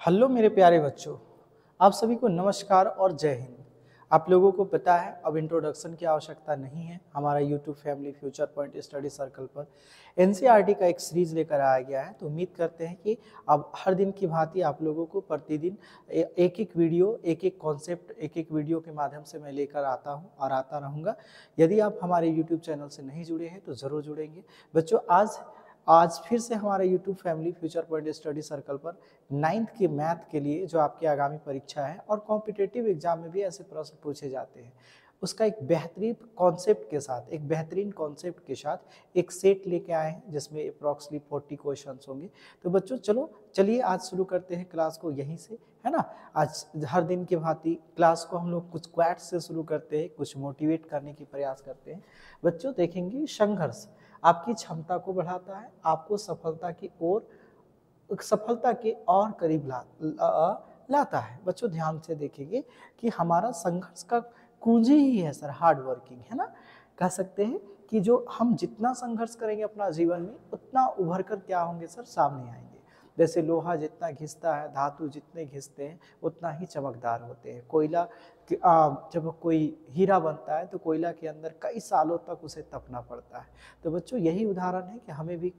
Hello मेरे प्यारे बच्चों, आप सभी को नमस्कार और जय हिंद। आप लोगों को पता है अब इंट्रोडक्शन की आवश्यकता नहीं है। हमारा YouTube family future point study circle पर एनसीईआरटी का एक सीरीज लेकर आया गया है। तो उम्मीद करते हैं कि अब हर दिन की भांति आप लोगों को प्रतिदिन एक एक वीडियो, एक एक कॉन्सेप्ट, एक एक वीडियो के माध्यम से मैं लेकर आता हूं और आता रहूँगा। यदि आप हमारे यूट्यूब चैनल से नहीं जुड़े हैं तो ज़रूर जुड़ेंगे। बच्चों, आज फिर से हमारे YouTube family future point study circle पर 9th के मैथ के लिए जो आपकी आगामी परीक्षा है और कॉम्पिटिटिव एग्जाम में भी ऐसे प्रश्न पूछे जाते हैं, उसका एक बेहतरीन कॉन्सेप्ट के साथ, एक बेहतरीन कॉन्सेप्ट के साथ एक सेट लेके आए हैं जिसमें अप्रॉक्सली 40 क्वेश्चंस होंगे। तो बच्चों चलिए आज शुरू करते हैं क्लास को यहीं से, है ना। आज हर दिन की भांति क्लास को हम लोग कुछ क्वैट्स से शुरू करते हैं, कुछ मोटिवेट करने की प्रयास करते हैं। बच्चों देखेंगे, संघर्ष आपकी क्षमता को बढ़ाता है, आपको सफलता के और करीब लाता है। बच्चों ध्यान से देखेंगे कि हमारा संघर्ष का कुंजी ही है सर हार्ड वर्किंग, है ना। कह सकते हैं कि जो हम जितना संघर्ष करेंगे अपना जीवन में उतना उभर कर क्या होंगे सर, सामने आएंगे। जैसे लोहा जितना घिसता है, धातु जितने घिसते हैं उतना ही चमकदार होते हैं। कोयला जब कोई हीरा बनता है तो कोयला के अंदर कई सालों तक उसे तपना पड़ता है। तो बच्चों यही उदाहरण है कि हमें भी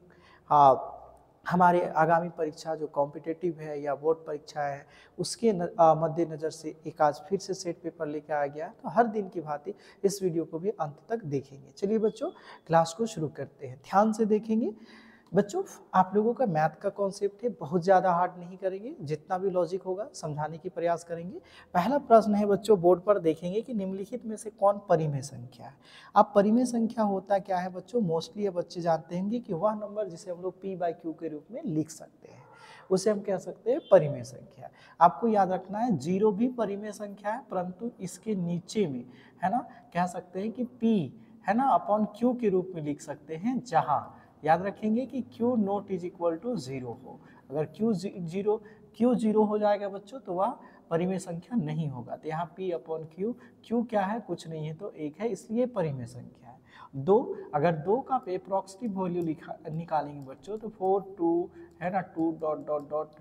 हमारे आगामी परीक्षा जो कॉम्पिटिटिव है या बोर्ड परीक्षा है उसके मद्देनज़र से एक आज फिर से सेट पेपर लेके आ गया। तो हर दिन की भांति इस वीडियो को भी अंत तक देखेंगे। चलिए बच्चों क्लास को शुरू करते हैं, ध्यान से देखेंगे। बच्चों आप लोगों का मैथ का कॉन्सेप्ट है, बहुत ज़्यादा हार्ड नहीं करेंगे, जितना भी लॉजिक होगा समझाने की प्रयास करेंगे। पहला प्रश्न है बच्चों, बोर्ड पर देखेंगे कि निम्नलिखित में से कौन परिमेय संख्या है। अब परिमेय संख्या होता क्या है बच्चों, मोस्टली ये बच्चे जानते होंगे कि वह नंबर जिसे हम लोग p/q के रूप में लिख सकते हैं उसे हम कह सकते हैं परिमेय संख्या। आपको याद रखना है 0 भी परिमेय संख्या है, परंतु इसके नीचे में, है ना, कह सकते हैं कि p, है ना, अपॉन q के रूप में लिख सकते हैं, जहां याद रखेंगे कि q not is equal to 0 हो। अगर q 0 हो जाएगा बच्चों तो वह परिमेय संख्या नहीं होगा। तो यहाँ p अपॉन q क्या है, कुछ नहीं है तो 1 है, इसलिए परिमेय संख्या है। 2, अगर 2 का अप्रॉक्सिमेट वैल्यू निकालेंगे बच्चों तो 4 2, है ना, 2 डॉट डॉट डॉट,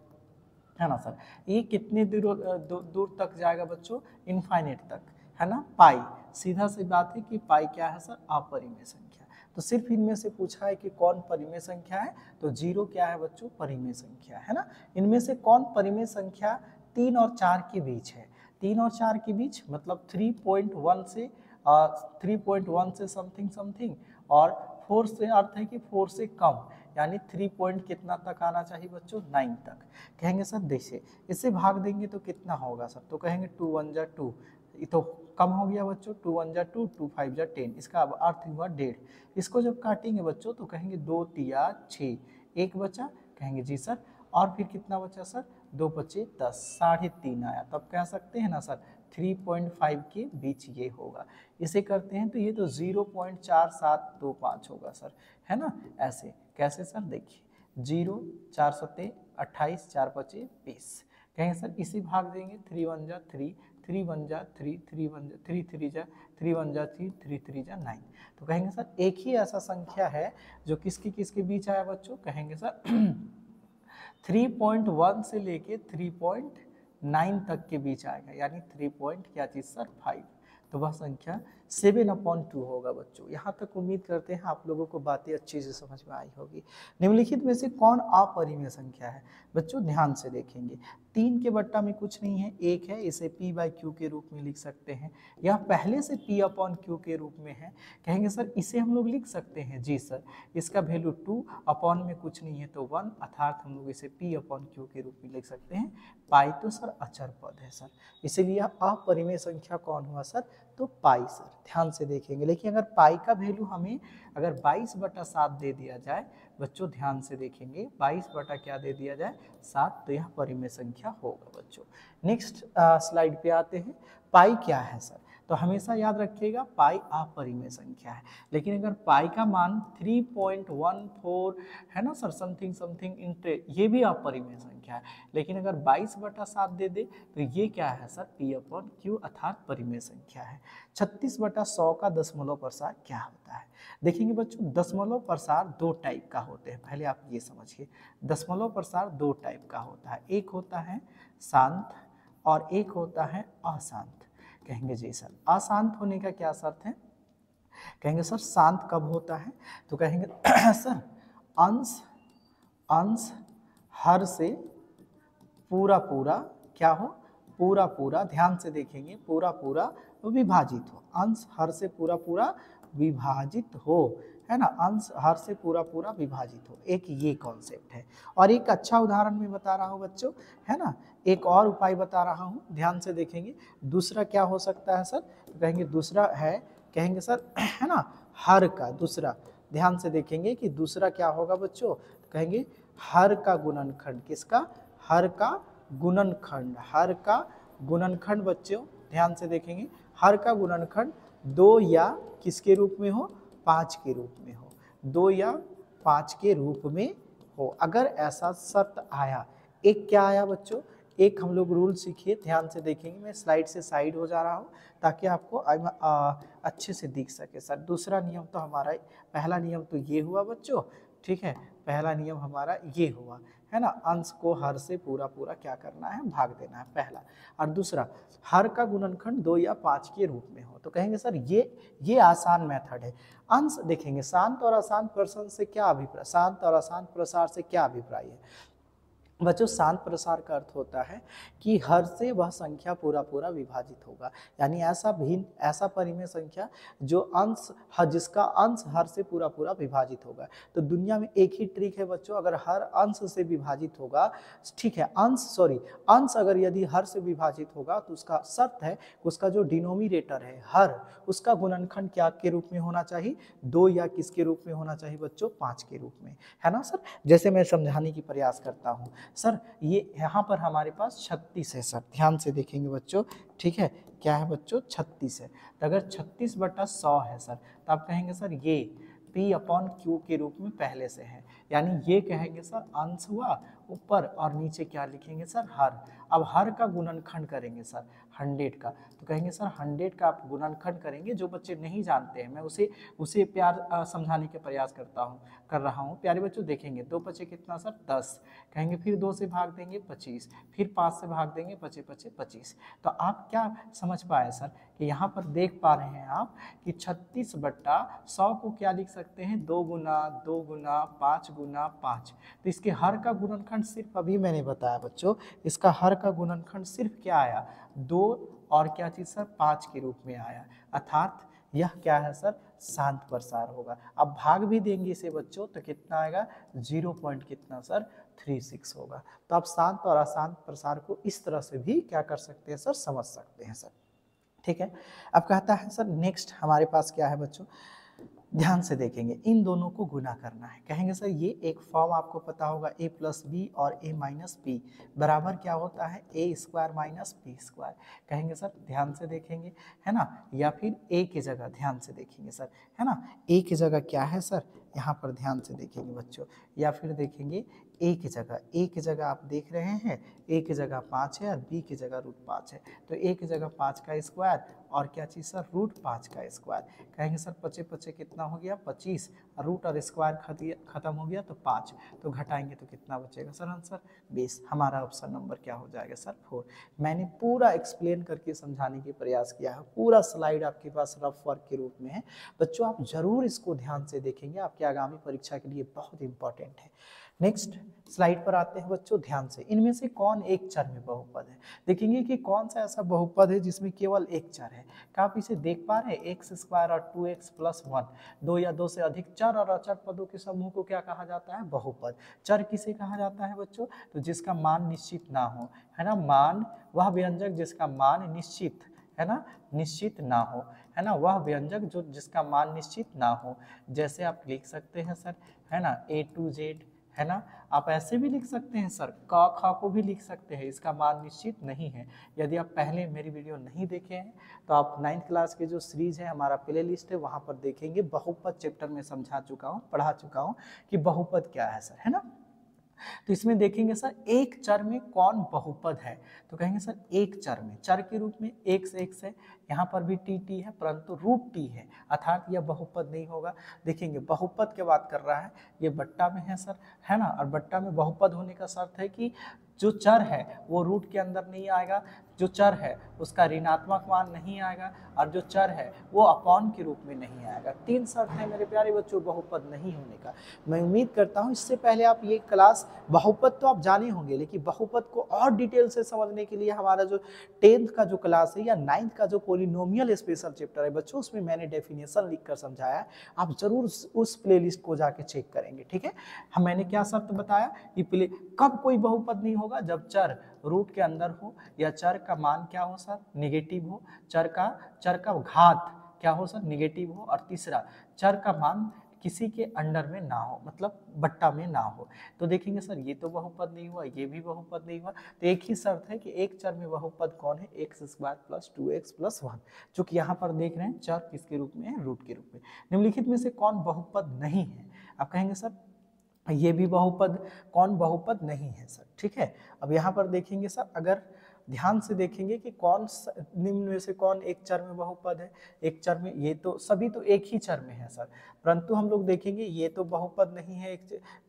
है ना सर। ये कितने दूर तक जाएगा बच्चों, इनफाइनाइट तक, है ना। पाई, सीधा सी बात है कि पाई क्या है सर, अपरिमेय संख्या। तो सिर्फ इनमें से पूछा है कि कौन परिमेय संख्या है, तो 0 क्या है बच्चों, परिमेय संख्या, है ना। इनमें से कौन परिमेय संख्या 3 और 4 के बीच है। 3 और 4 के बीच मतलब 3.1 से समथिंग समथिंग, और 4 से अर्थ है कि 4 से कम, यानी 3 पॉइंट कितना तक आना चाहिए बच्चों, 9 तक। कहेंगे सर देखिए इसे भाग देंगे तो कितना होगा सर, तो कहेंगे 2 1 जा 2, ये तो कम हो गया बच्चों, 2 1 जा 2, 2 5 जा 10, इसका अर्थ हुआ 1.5। इसको जब काटेंगे बच्चों तो कहेंगे 2 तिया 6, 1 बचा, कहेंगे जी सर, और फिर कितना बचा सर, 2 बचे 10, 3.5 आया। तब कह सकते हैं ना सर 3.5 के बीच ये होगा। इसे करते हैं तो ये तो 0.4725 होगा सर, है ना। ऐसे कैसे सर, देखिए 0 4 7 28, 4 5 20, कहेंगे सर इसी भाग देंगे, 3 1 जा 3, 3 1 जा 3, 3 1 जा 3 3 जा 3 1 जा 3, 3 3 जा 9। तो कहेंगे सर एक ही ऐसा संख्या है जो किसके बीच आया बच्चों, कहेंगे सर 3.1 से लेके 3.9 तक के बीच आएगा, यानी 3 पॉइंट क्या चीज सर, 5। तो वह संख्या 7/2 होगा बच्चों। यहाँ तक उम्मीद करते हैं आप लोगों को बातें अच्छी से समझ में आई होगी। निम्नलिखित में से कौन अपरिमेय संख्या है बच्चों, ध्यान से देखेंगे। 3 के बट्टा में कुछ नहीं है, 1 है, इसे p/q के रूप में लिख सकते हैं। यह पहले से p/q के रूप में है, कहेंगे सर इसे हम लोग लिख सकते हैं, जी सर। इसका वैल्यू 2, अपॉन में कुछ नहीं है तो 1, अर्थात हम लोग इसे p/q के रूप में लिख सकते हैं। पाई तो सर अचर पद है सर, इसीलिए अपरिमेय संख्या कौन हुआ सर, तो पाई सर। ध्यान से देखेंगे, लेकिन अगर पाई का वैल्यू हमें अगर 22/7 दे दिया जाए बच्चों, ध्यान से देखेंगे 22 क्या दे दिया जाए, 7, तो यह परिमेय संख्या होगा बच्चों। नेक्स्ट स्लाइड पे आते हैं, पाई क्या है सर, तो हमेशा याद रखिएगा पाई अपरिमेय संख्या है। लेकिन अगर पाई का मान 3.14 है ना सर, समथिंग समथिंग इंटू, ये भी अपरिमेय संख्या संख्या है। लेकिन अगर 22/7 दे दे तो ये क्या है सर, P/Q अर्थात परिमेय संख्या है। 36/100 का दशमलव प्रसार क्या होता है? देखेंगे बच्चों, दशमलव प्रसार दो टाइप का होते हैं, पहले आप ये समझिए। दशमलव प्रसार दो टाइप का होता है, एक होता है शांत और एक होता है अशांत। कहेंगे जी सर अशांत होने का क्या शर्त है? कहेंगे सर शांत कब होता है? तो कहेंगे सर अंश अंश हर से पूरा पूरा क्या हो, पूरा पूरा, ध्यान से देखेंगे, पूरा पूरा विभाजित हो। अंश हर से पूरा पूरा विभाजित हो, है ना, अंश हर से पूरा पूरा विभाजित हो, एक ये कॉन्सेप्ट है। और एक अच्छा उदाहरण मैं बता रहा हूँ बच्चों, है ना, एक और उपाय बता रहा हूँ, ध्यान से देखेंगे। दूसरा क्या हो सकता है सर? तो कहेंगे दूसरा है, कहेंगे सर है ना, हर का दूसरा, ध्यान से देखेंगे कि दूसरा क्या होगा बच्चों? कहेंगे हर का गुणनखंड, किसका? हर का गुणनखंड, हर का गुणनखंड बच्चों, ध्यान से देखेंगे, हर का गुणनखंड 2 या किसके रूप में हो? 5 के रूप में हो, 2 या 5 के रूप में हो। अगर ऐसा शर्त आया, एक क्या आया बच्चों? एक हम लोग रूल सीखिए, ध्यान से देखेंगे, मैं स्लाइड से साइड हो जा रहा हूँ ताकि आपको अच्छे से दिख सके सर। दूसरा नियम तो हमारा, पहला नियम तो ये हुआ बच्चों, ठीक है, पहला नियम हमारा ये हुआ, है ना, अंश को हर से पूरा पूरा क्या करना है? भाग देना है, पहला। और दूसरा, हर का गुणनखंड 2 या 5 के रूप में हो। तो कहेंगे सर ये आसान मेथड है। अंश देखेंगे, शांत और अशांत प्रसार से क्या अभिप्राय, शांत और अशांत प्रसार से क्या अभिप्राय है बच्चों? शांत प्रसार का अर्थ होता है कि हर से वह संख्या पूरा पूरा विभाजित होगा, यानी ऐसा भिन्न, ऐसा परिमेय संख्या जो अंश, जिसका अंश हर से पूरा पूरा विभाजित होगा। तो दुनिया में एक ही ट्रिक है बच्चों, अगर हर अंश से विभाजित होगा, ठीक है, अंश अगर यदि हर से विभाजित होगा तो उसका शर्त है, उसका जो डिनोमिनेटर है हर, उसका गुणनखंड क्या के रूप में होना चाहिए? 2 या किसके रूप में होना चाहिए बच्चों? 5 के रूप में, है ना सर। जैसे मैं समझाने की प्रयास करता हूँ सर, ये यहाँ पर हमारे पास 36 है सर, ध्यान से देखेंगे बच्चों, ठीक है, क्या है बच्चों? 36 है। तो अगर 36/100 है सर, तो आप कहेंगे सर ये P/Q के रूप में पहले से है, यानी ये कहेंगे सर अंश हुआ ऊपर, और नीचे क्या लिखेंगे सर? हर। अब हर का गुणनखंड करेंगे सर 100 का, तो कहेंगे सर 100 का आप गुणनखंड करेंगे। जो बच्चे नहीं जानते हैं, मैं उसे प्यार समझाने के प्रयास कर रहा हूँ। प्यारे बच्चों देखेंगे, 2 बचे कितना सर? 10, कहेंगे फिर 2 से भाग देंगे 25, फिर 5 से भाग देंगे, बचे 25। तो आप क्या समझ पाए सर कि यहाँ पर देख पा रहे हैं आप कि 36/100 को क्या लिख सकते हैं? 2 गुना 2 गुना 5 गुना 5। तो इसके हर का गुणनखंड सिर्फ अभी मैंने बताया बच्चों, इसका हर का गुणनखंड सिर्फ क्या आया? 2 और क्या चीज सर? 5 के रूप में आया, अर्थात यह क्या है सर? शांत प्रसार होगा। अब भाग भी देंगे इसे बच्चों तो कितना आएगा? 0 पॉइंट कितना सर? 36 होगा। तो आप शांत और अशांत प्रसार को इस तरह से भी क्या कर सकते हैं सर? समझ सकते हैं सर, ठीक है। अब कहता है सर नेक्स्ट हमारे पास क्या है बच्चों? ध्यान से देखेंगे, इन दोनों को गुना करना है। कहेंगे सर ये एक फॉर्म आपको पता होगा, a+b और a-b बराबर क्या होता है? a² - b²। कहेंगे सर ध्यान से देखेंगे, है ना, या फिर a की जगह ध्यान से देखेंगे सर, है ना, a की जगह क्या है सर? यहाँ पर ध्यान से देखेंगे बच्चों, या फिर देखेंगे a की जगह आप देख रहे हैं, a की जगह 5 है और b की जगह √5 है। तो a की जगह 5 का स्क्वायर और क्या चीज़ सर? √5 का स्क्वायर। कहेंगे सर 25 कितना हो गया? 25, रूट और स्क्वायर खत्म हो गया तो 5, तो घटाएंगे तो कितना बचेगा सर? आंसर 20। हमारा ऑप्शन नंबर क्या हो जाएगा सर? 4। मैंने पूरा एक्सप्लेन करके समझाने की प्रयास किया है, पूरा स्लाइड आपके पास रफ वर्क के रूप में है बच्चों, आप जरूर इसको ध्यान से देखेंगे, आपकी आगामी परीक्षा के लिए बहुत इंपॉर्टेंट है। नेक्स्ट स्लाइड पर आते हैं बच्चों, ध्यान से, इनमें से कौन एक चर में बहुपद है? देखेंगे कि कौन सा ऐसा बहुपद है जिसमें केवल एक चर है। क्या आप इसे देख पा रहे हैं? x² और 2x + 1, 2 या 2 से अधिक चर और अचर पदों के समूह को क्या कहा जाता है? बहुपद। चर किसे कहा जाता है बच्चों? तो जिसका मान निश्चित ना हो, है ना, मान, वह व्यंजक जिसका मान निश्चित, है ना, निश्चित ना हो, है ना, वह व्यंजक जो जिसका मान निश्चित ना हो। जैसे आप लिख सकते हैं सर, है ना, A to Z, है ना, आप ऐसे भी लिख सकते हैं सर, क ख को भी लिख सकते हैं, इसका मान निश्चित नहीं है। यदि आप पहले मेरी वीडियो नहीं देखे हैं तो आप 9th क्लास के जो सीरीज है, हमारा प्ले लिस्ट है, वहाँ पर देखेंगे। बहुपद चैप्टर में समझा चुका हूँ, पढ़ा चुका हूँ कि बहुपद क्या है सर, है ना। तो इसमें देखेंगे सर एक चर में कौन बहुपद है, तो कहेंगे सर एक चर में, चर के रूप में x है, यहाँ पर भी टी है परंतु रूट टी है, अर्थात यह बहुपद नहीं होगा। देखेंगे बहुपद की बात कर रहा है, ये बट्टा में है सर, है ना, और बट्टा में बहुपद होने का शर्त है कि जो चर है वो रूट के अंदर नहीं आएगा, जो चर है उसका ऋणात्मक मान नहीं आएगा, और जो चर है वो अपॉन के रूप में नहीं आएगा। तीन शर्त है मेरे प्यारे बच्चों बहुपद नहीं होने का। मैं उम्मीद करता हूँ इससे पहले आप ये क्लास बहुपद तो आप जाने होंगे, लेकिन बहुपद को और डिटेल से समझने के लिए हमारा जो 10th का जो क्लास है या 9th का जो पॉलिनोमियल स्पेशल चैप्टर है बच्चों, उसमें मैंने डेफिनेशन लिख कर समझाया है, आप जरूर उस प्लेलिस्ट को जाके चेक करेंगे। ठीक है, हम मैंने क्या शर्त बताया कि कब कोई बहुपद नहीं होगा, जब चर रूट के अंदर हो या चर का मान क्या हो सर, निगेटिव हो, चर का घात क्या हो सर, निगेटिव हो, और तीसरा चर का मान किसी के अंडर में ना हो, मतलब बट्टा में ना हो। तो देखेंगे सर ये तो बहुपद नहीं हुआ, ये भी बहुपद नहीं हुआ, तो एक ही शर्त है कि एक चर में बहुपद कौन है, x² + 2x + 1, जो कि यहाँ पर देख रहे हैं चर किसके रूप में है, रूट के रूप में। निम्नलिखित में से कौन बहुपद नहीं है, आप कहेंगे सर ये भी बहुपद, कौन बहुपद नहीं है सर। ठीक है, अब यहाँ पर देखेंगे सर, अगर ध्यान से देखेंगे कि कौन निम्न में से कौन एक चर में बहुपद है, एक चर में, ये तो सभी तो एक ही चर में है सर, परंतु हम लोग देखेंगे ये तो बहुपद नहीं है,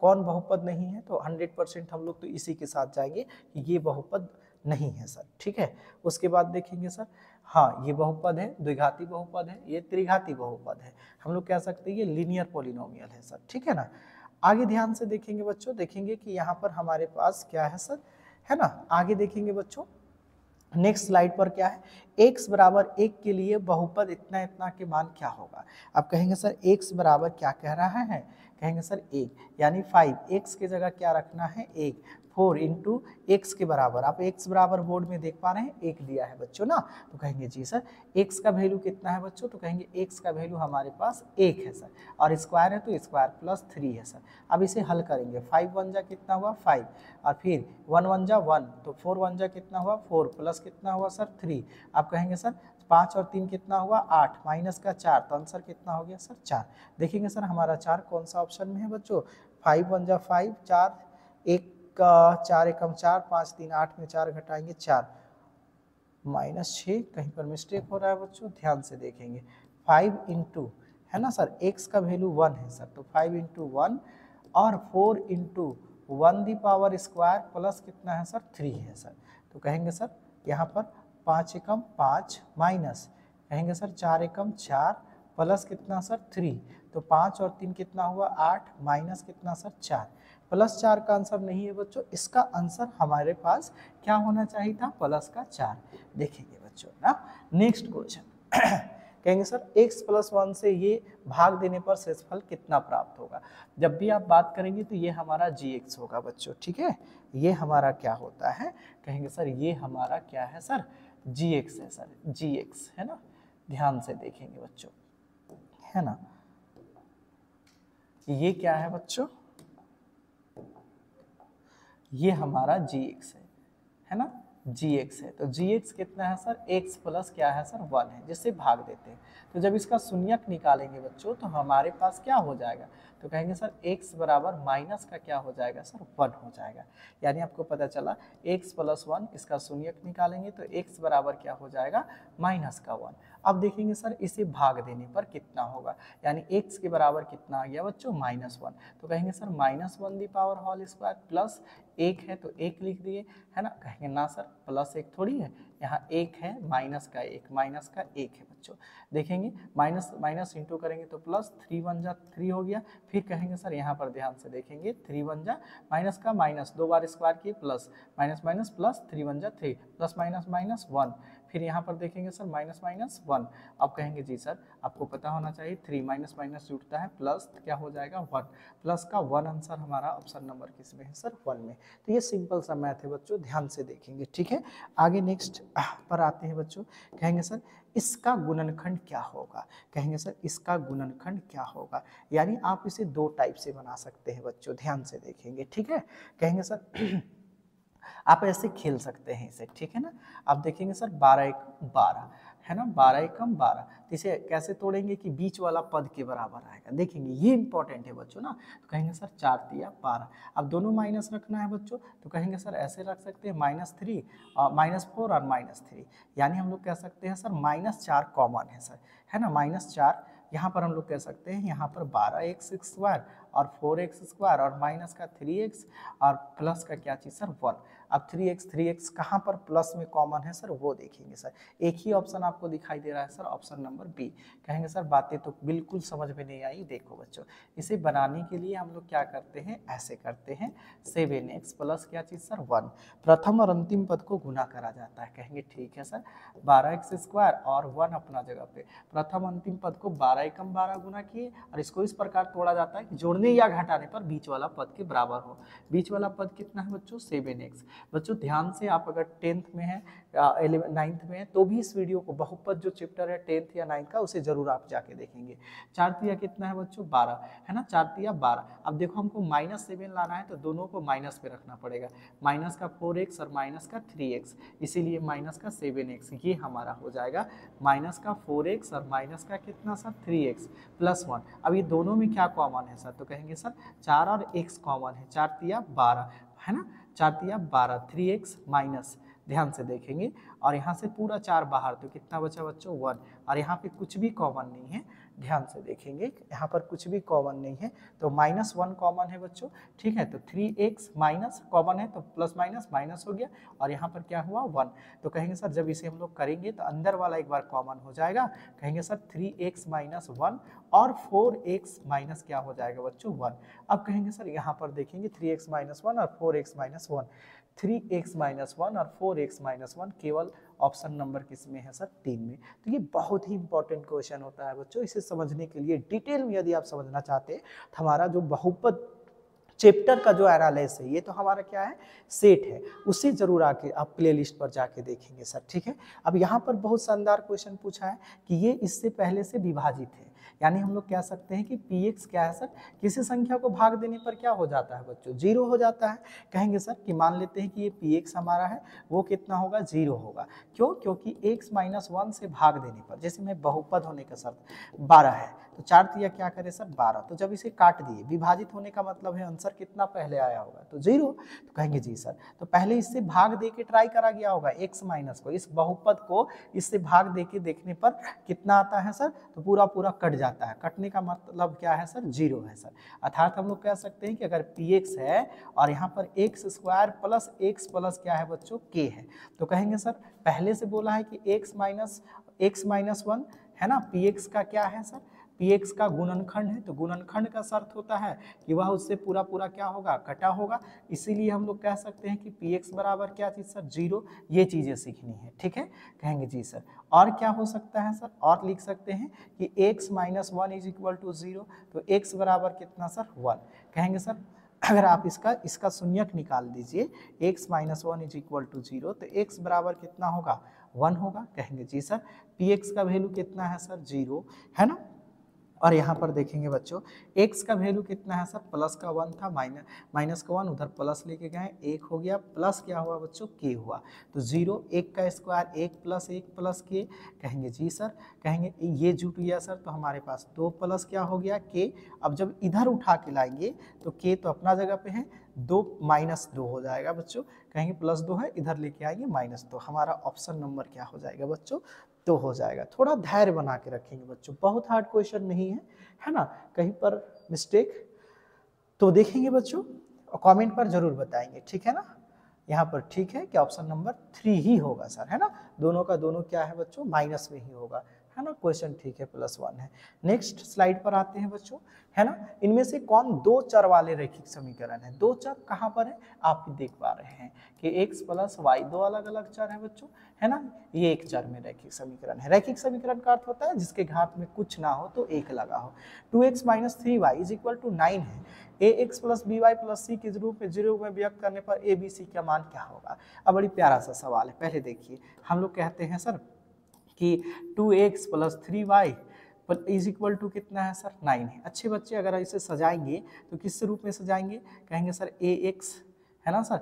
कौन बहुपद नहीं है, तो 100% हम लोग तो इसी के साथ जाएंगे कि ये बहुपद नहीं है सर। ठीक है, उसके बाद देखेंगे सर, हाँ ये बहुपद है, द्विघाती बहुपद है, ये त्रिघाती बहुपद है, हम लोग कह सकते हैं ये लीनियर पॉलिनोमियल है सर। ठीक है ना, आगे ध्यान से देखेंगे बच्चों, देखेंगे कि यहाँ पर हमारे पास क्या है सर, है ना, आगे देखेंगे बच्चों, नेक्स्ट स्लाइड पर क्या है, x बराबर 1 के लिए बहुपद इतना इतना के मान क्या होगा। आप कहेंगे सर x बराबर क्या कह रहा है, कहेंगे सर 1 यानी 5, x की जगह क्या रखना है 1, 4 इंटू एक्स के बराबर, आप x बराबर बोर्ड में देख पा रहे हैं 1 दिया है बच्चों ना, तो कहेंगे जी सर x का वैल्यू कितना है बच्चों, तो कहेंगे x का वैल्यू हमारे पास 1 है सर, और स्क्वायर है तो स्क्वायर प्लस 3 है सर। अब इसे हल करेंगे, 5 वन जा कितना हुआ 5, और फिर 1 वन जा 1, तो 4 वन जा कितना हुआ 4, प्लस कितना हुआ सर 3, आप कहेंगे सर 5 और 3 कितना हुआ 8, माइनस का 4, तो आंसर कितना हो गया सर 4। देखेंगे सर हमारा 4 कौन सा ऑप्शन में है बच्चों, 5 वन जा 5, 4 1 4 एकम 4, 5 3 8 में 4 घटाएंगे 4, -6, कहीं पर मिस्टेक हो रहा है बच्चों, ध्यान से देखेंगे, 5 इंटू, है ना सर, x का वैल्यू 1 है सर, तो 5 इंटू 1 और 4 into 1 the power square plus कितना है सर 3 है सर, तो कहेंगे सर यहाँ पर 5 एकम 5 माइनस, कहेंगे सर 4 एकम 4 प्लस कितना सर 3, तो 5 और 3 कितना हुआ 8, माइनस कितना सर 4, प्लस 4 का आंसर नहीं है बच्चों, इसका आंसर हमारे पास क्या होना चाहिए था, प्लस का 4। देखेंगे बच्चों ना नेक्स्ट क्वेश्चन, कहेंगे सर x + 1 से ये भाग देने पर शेषफल कितना प्राप्त होगा। जब भी आप बात करेंगे तो ये हमारा gx होगा बच्चों। ठीक है, ये हमारा क्या होता है, कहेंगे सर ये हमारा क्या है सर, gx है सर, gx है ना, ध्यान से देखेंगे बच्चों, है ना, ये क्या है बच्चों, ये हमारा gx है ना, gx है, तो gx कितना है सर, x प्लस क्या है सर 1 है, जिससे भाग देते हैं, तो जब इसका शून्यक निकालेंगे बच्चों तो हमारे पास क्या हो जाएगा, तो कहेंगे सर x बराबर माइनस का क्या हो जाएगा सर 1 हो जाएगा, यानी आपको पता चला x + 1, इसका शून्यक निकालेंगे तो x बराबर क्या हो जाएगा माइनस का 1। अब देखेंगे सर इसे भाग देने पर कितना होगा, यानी x के बराबर कितना आ गया बच्चों -1, तो कहेंगे sir -1 the power whole square plus 1 है तो 1 लिख दिए, है ना, कहेंगे ना सर प्लस 1 थोड़ी है, यहाँ 1 है, माइनस का 1 है बच्चों। देखेंगे माइनस माइनस इंटू करेंगे तो प्लस, 3 वन जा 3 हो गया, फिर कहेंगे सर यहाँ पर ध्यान से देखेंगे 3 वन जा माइनस का माइनस, 2 बार स्क्वायर किए plus, minus minus plus, 3 one जा 3, प्लस माइनस माइनस 1, फिर यहाँ पर देखेंगे सर माइनस माइनस 1। अब कहेंगे जी सर आपको पता होना चाहिए 3 माइनस माइनस जुड़ता है प्लस, क्या हो जाएगा 1, प्लस का 1 आंसर हमारा ऑप्शन नंबर किस में है सर 1 में। तो ये सिंपल सा मैथ है बच्चों, ध्यान से देखेंगे। ठीक है, आगे नेक्स्ट पर आते हैं बच्चों, कहेंगे सर इसका गुणनखंड क्या होगा, कहेंगे सर इसका गुणनखंड क्या होगा, यानी आप इसे 2 टाइप से बना सकते हैं बच्चों, ध्यान से देखेंगे। ठीक है, कहेंगे सर आप ऐसे खेल सकते हैं इसे, ठीक है ना, आप देखेंगे सर 12 1 12, है ना, 12 एकम 12। तो इसे कैसे तोड़ेंगे कि बीच वाला पद के बराबर आएगा, देखेंगे ये इंपॉर्टेंट है बच्चों ना। तो कहेंगे सर 4 तिया 12। अब दोनों माइनस रखना है बच्चों, तो कहेंगे सर ऐसे रख सकते हैं -3 -4 और -3, यानी हम लोग कह सकते हैं सर -4 कॉमन है सर, है ना, -4। यहाँ पर हम लोग कह सकते हैं यहाँ पर 12x² और 4x² और माइनस का 3x और प्लस का क्या चीज़ सर 1। अब 3x कहाँ पर प्लस में कॉमन है सर वो देखेंगे सर। एक ही ऑप्शन आपको दिखाई दे रहा है सर, ऑप्शन नंबर बी। कहेंगे सर बातें तो बिल्कुल समझ में नहीं आई। देखो बच्चों, इसे बनाने के लिए हम लोग क्या करते हैं, ऐसे करते हैं 7x प्लस क्या चीज़ सर 1, प्रथम और अंतिम पद को गुना करा जाता है। कहेंगे ठीक है सर, 12x² और 1 अपना जगह पे, प्रथम अंतिम पद को 12 एकम 12 गुना किए और इसको इस प्रकार तोड़ा जाता है कि जोड़ने या घटाने पर बीच वाला पद के बराबर हो। बीच वाला पद कितना है बच्चों 7x। बच्चों ध्यान से, आप अगर 10th में है 9th में है तो भी इस वीडियो को, बहुपद जो चैप्टर है 10th या 9th का, उसे जरूर आप जाके देखेंगे। 4 तिया कितना है बच्चों 12, है ना, 4 तिया 12। अब देखो हमको -7 लाना है तो दोनों को माइनस पे रखना पड़ेगा, माइनस का 4x और माइनस का 3x, इसीलिए माइनस का 7x, ये हमारा हो जाएगा माइनस का 4x और माइनस का कितना सर 3x प्लस 1। अब ये दोनों में क्या कॉमन है सर, तो कहेंगे सर 4 और x कॉमन है, 4 तिया 12, है ना, 4 तिया 12, 3x माइनस, ध्यान से देखेंगे, और यहाँ से पूरा 4 बाहर, तो कितना बचा बच्चों 1, और यहाँ पे कुछ भी कॉमन नहीं है, ध्यान से देखेंगे यहाँ पर कुछ भी कॉमन नहीं है, तो -1 कॉमन है बच्चों, ठीक है। तो 3x माइनस कॉमन है तो प्लस माइनस माइनस हो गया, और यहाँ पर क्या हुआ 1। तो कहेंगे सर जब इसे हम लोग करेंगे तो अंदर वाला एक बार कॉमन हो जाएगा, कहेंगे सर 3x माइनस 1 और 4x माइनस क्या हो जाएगा बच्चों 1। अब कहेंगे सर यहाँ पर देखेंगे 3x माइनस 1 और 4x माइनस 1, 3x माइनस 1 और 4x माइनस 1 केवल ऑप्शन नंबर किस में है सर 3 में। तो ये बहुत ही इंपॉर्टेंट क्वेश्चन होता है बच्चों। इसे समझने के लिए डिटेल में यदि आप समझना चाहते हैं तो हमारा जो बहुपद चैप्टर का जो एनालिसिस है, ये तो हमारा क्या है सेट है, उससे जरूर आके आप प्लेलिस्ट पर जाके देखेंगे सर, ठीक है। अब यहाँ पर बहुत शानदार क्वेश्चन पूछा है कि ये इससे पहले से विभाजित है, यानी हम लोग कह सकते हैं कि px क्या है सर, किसी संख्या को भाग देने पर क्या हो जाता है बच्चों 0 हो जाता है। कहेंगे सर कि मान लेते हैं कि ये px हमारा है वो कितना होगा 0 होगा, क्यों, क्योंकि x माइनस 1 से भाग देने पर, जैसे में बहुपद होने का शर्त 12 है तो 4 तिया क्या करे सर 12, तो जब इसे काट दिए, विभाजित होने का मतलब है आंसर कितना पहले आया होगा तो 0। तो कहेंगे जी सर, तो पहले इससे भाग दे के ट्राई करा गया होगा x माइनस को, इस बहुपद को इससे भाग दे के देखने पर कितना आता है सर, तो पूरा पूरा कट जाता है, कटने का मतलब क्या है सर 0 है सर। अर्थात हम लोग कह सकते हैं कि अगर px है और यहाँ पर x² प्लस x प्लस क्या है बच्चों k है, तो कहेंगे सर पहले से बोला है कि x माइनस 1 है ना, px का क्या है सर, px का गुणनखंड है, तो गुणनखंड का शर्त होता है कि वह उससे पूरा पूरा क्या होगा कटा होगा, इसीलिए हम लोग कह सकते हैं कि px बराबर क्या चीज़ सर 0। ये चीज़ें सीखनी है, ठीक है। कहेंगे जी सर और क्या हो सकता है सर, और लिख सकते हैं कि x minus 1 is equal to 0, तो x बराबर कितना सर 1। कहेंगे सर अगर आप इसका शून्यक निकाल दीजिए, x minus 1 is equal to 0, तो x बराबर कितना होगा 1 होगा। कहेंगे जी सर px का वैल्यू कितना है सर 0, है ना, और यहाँ पर देखेंगे बच्चों x का वैल्यू कितना है सर, प्लस का 1 था, माइनस का 1 उधर प्लस लेके गए 1 हो गया, प्लस क्या हुआ बच्चों k हुआ, तो 0, 1 का स्क्वायर 1 प्लस k। कहेंगे जी सर, कहेंगे ये जुट गया सर, तो हमारे पास 2 प्लस क्या हो गया k। अब जब इधर उठा के लाएंगे तो k तो अपना जगह पे है, 2 माइनस 2 हो जाएगा बच्चों, कहेंगे प्लस 2 है, इधर लेके आएंगे माइनस 2, हमारा ऑप्शन नंबर क्या हो जाएगा बच्चों तो हो जाएगा। थोड़ा धैर्य बना के रखेंगे बच्चों, बहुत हार्ड क्वेश्चन नहीं है ना, कहीं पर मिस्टेक तो देखेंगे बच्चों और कमेंट पर जरूर बताएंगे, ठीक है ना। यहाँ पर ठीक है कि ऑप्शन नंबर 3 ही होगा सर, है ना, दोनों का दोनों क्या है बच्चों माइनस में ही होगा, है ना, क्वेश्चन ठीक है +1 है। नेक्स्ट स्लाइड पर आते हैं बच्चों, है ना, इनमें से कौन 2 चर वाले रैखिक समीकरण है, 2 चर कहाँ पर है आप देख पा रहे हैं कि x प्लस वाई 2 अलग अलग चर है बच्चों, है ना, ये एक चर में रैखिक समीकरण है। रैखिक समीकरण का अर्थ होता है जिसके घात में कुछ ना हो तो 1 लगा हो। 2x minus 3y is equal to 9 है, ax plus by plus c के रूप में 0 में व्यक्त करने पर a b c का मान क्या होगा। अब बड़ी प्यारा सा सवाल है, पहले देखिए हम लोग कहते हैं सर कि 2x plus 3y is equal to कितना है सर 9 है। अच्छे बच्चे अगर इसे सजाएंगे तो किस रूप में सजाएंगे, कहेंगे सर ax, है ना सर।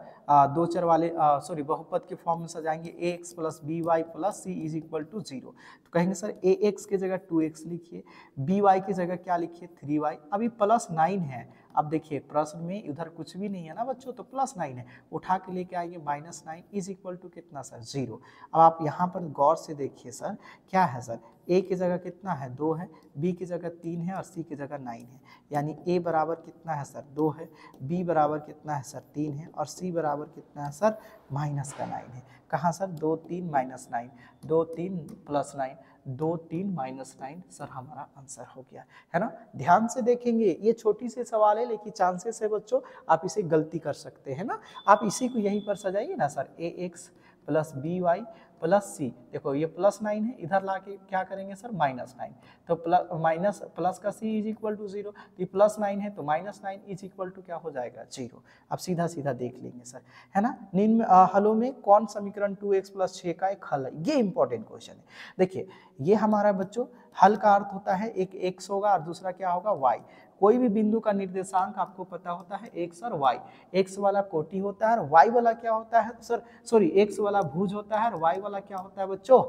दो चर वाले सॉरी बहुपद के फॉर्म में सजाएंगे ax plus B Y plus C is equal to 0। तो कहेंगे सर ax की जगह 2x लिखिए, by की जगह क्या लिखिए 3y। अभी प्लस 9 है, अब देखिए प्रश्न में इधर कुछ भी नहीं है ना बच्चों, तो प्लस 9 है, उठा के लेके आएंगे -9 इज इक्वल टू कितना सर 0। अब आप यहाँ पर गौर से देखिए सर क्या है सर, a की जगह कितना है 2 है, b की जगह 3 है और c की जगह 9 है, यानी a बराबर कितना है सर 2 है, b बराबर कितना है सर 3 है और c बराबर कितना है सर -9 है। कहाँ सर 2 3 -9, 2 3 + 9, 2 3 -9 सर हमारा आंसर हो गया, है ना। ध्यान से देखेंगे, ये छोटी सी सवाल है लेकिन चांसेस है बच्चों आप इसे गलती कर सकते हैं ना। आप इसी को यहीं पर सजाइए ना sir, ax plus B Y plus c, देखो ये +9 है, इधर लाके क्या करेंगे सर -9, तो प्लस का c इज इक्वल टू 0, ये +9 है तो -9 इज इक्वल टू क्या हो जाएगा 0। अब सीधा सीधा देख लेंगे सर, है ना। निम्न हलों में कौन समीकरण 2x + 6 का एक हल है, ये इंपॉर्टेंट क्वेश्चन है। देखिए ये हमारा बच्चों हल का अर्थ होता है एक x होगा और दूसरा क्या होगा y। कोई भी बिंदु का निर्देशांक आपको पता होता है x और y, x वाला कोटि होता है और y वाला क्या होता है सर, सॉरी x वाला भुज होता है और y वाला क्या होता है बच्चों,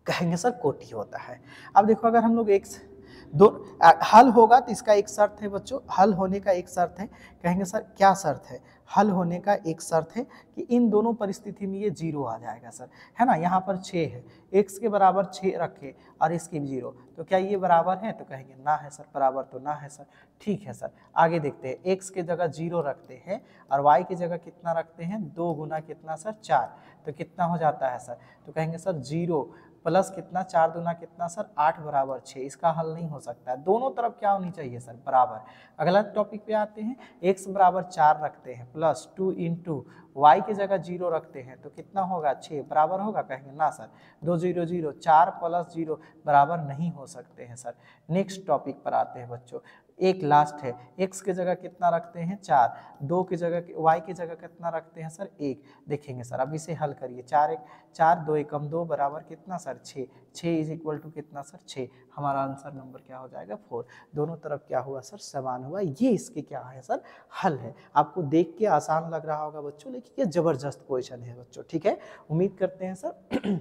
कहेंगे सर कोटि होता है। अब देखो अगर हम लोग x दो हल होगा तो इसका एक शर्त है बच्चों, हल होने का एक शर्त है, कहेंगे सर क्या शर्त है, हल होने का एक शर्त है कि इन दोनों परिस्थिति में ये 0 आ जाएगा सर, है ना। यहाँ पर 6 है, x के बराबर 6 रखे और इसकी 0, तो क्या ये बराबर है, तो कहेंगे ना है सर, बराबर तो ना है सर। ठीक है सर, आगे देखते हैं, x के जगह 0 रखते हैं और y की जगह कितना रखते हैं 2 गुना कितना सर 4, तो कितना हो जाता है सर, तो कहेंगे सर 0 प्लस कितना 4 दूना कितना सर 8 बराबर 6। इसका हल नहीं हो सकता है, दोनों तरफ क्या होनी चाहिए सर बराबर। अगला टॉपिक पे आते हैं, x बराबर 4 रखते हैं प्लस 2 इंटू y की जगह 0 रखते हैं तो कितना होगा 6 बराबर होगा, कहेंगे ना सर 2 0 0, 4 + 0 बराबर नहीं हो सकते हैं सर। नेक्स्ट टॉपिक पर आते हैं बच्चों, एक लास्ट है, x की जगह कितना रखते हैं 4, 2 की जगह y की जगह कितना रखते हैं सर 1। देखेंगे सर अब इसे हल करिए, 4 2 एकम 2 बराबर कितना सर 6, 6 इज इक्वल टू कितना सर 6। हमारा आंसर नंबर क्या हो जाएगा 4। दोनों तरफ क्या हुआ सर समान हुआ, ये इसके क्या है सर हल है। आपको देख के आसान लग रहा होगा बच्चों लेकिन ये जबरदस्त क्वेश्चन है बच्चों, ठीक है। उम्मीद करते हैं सर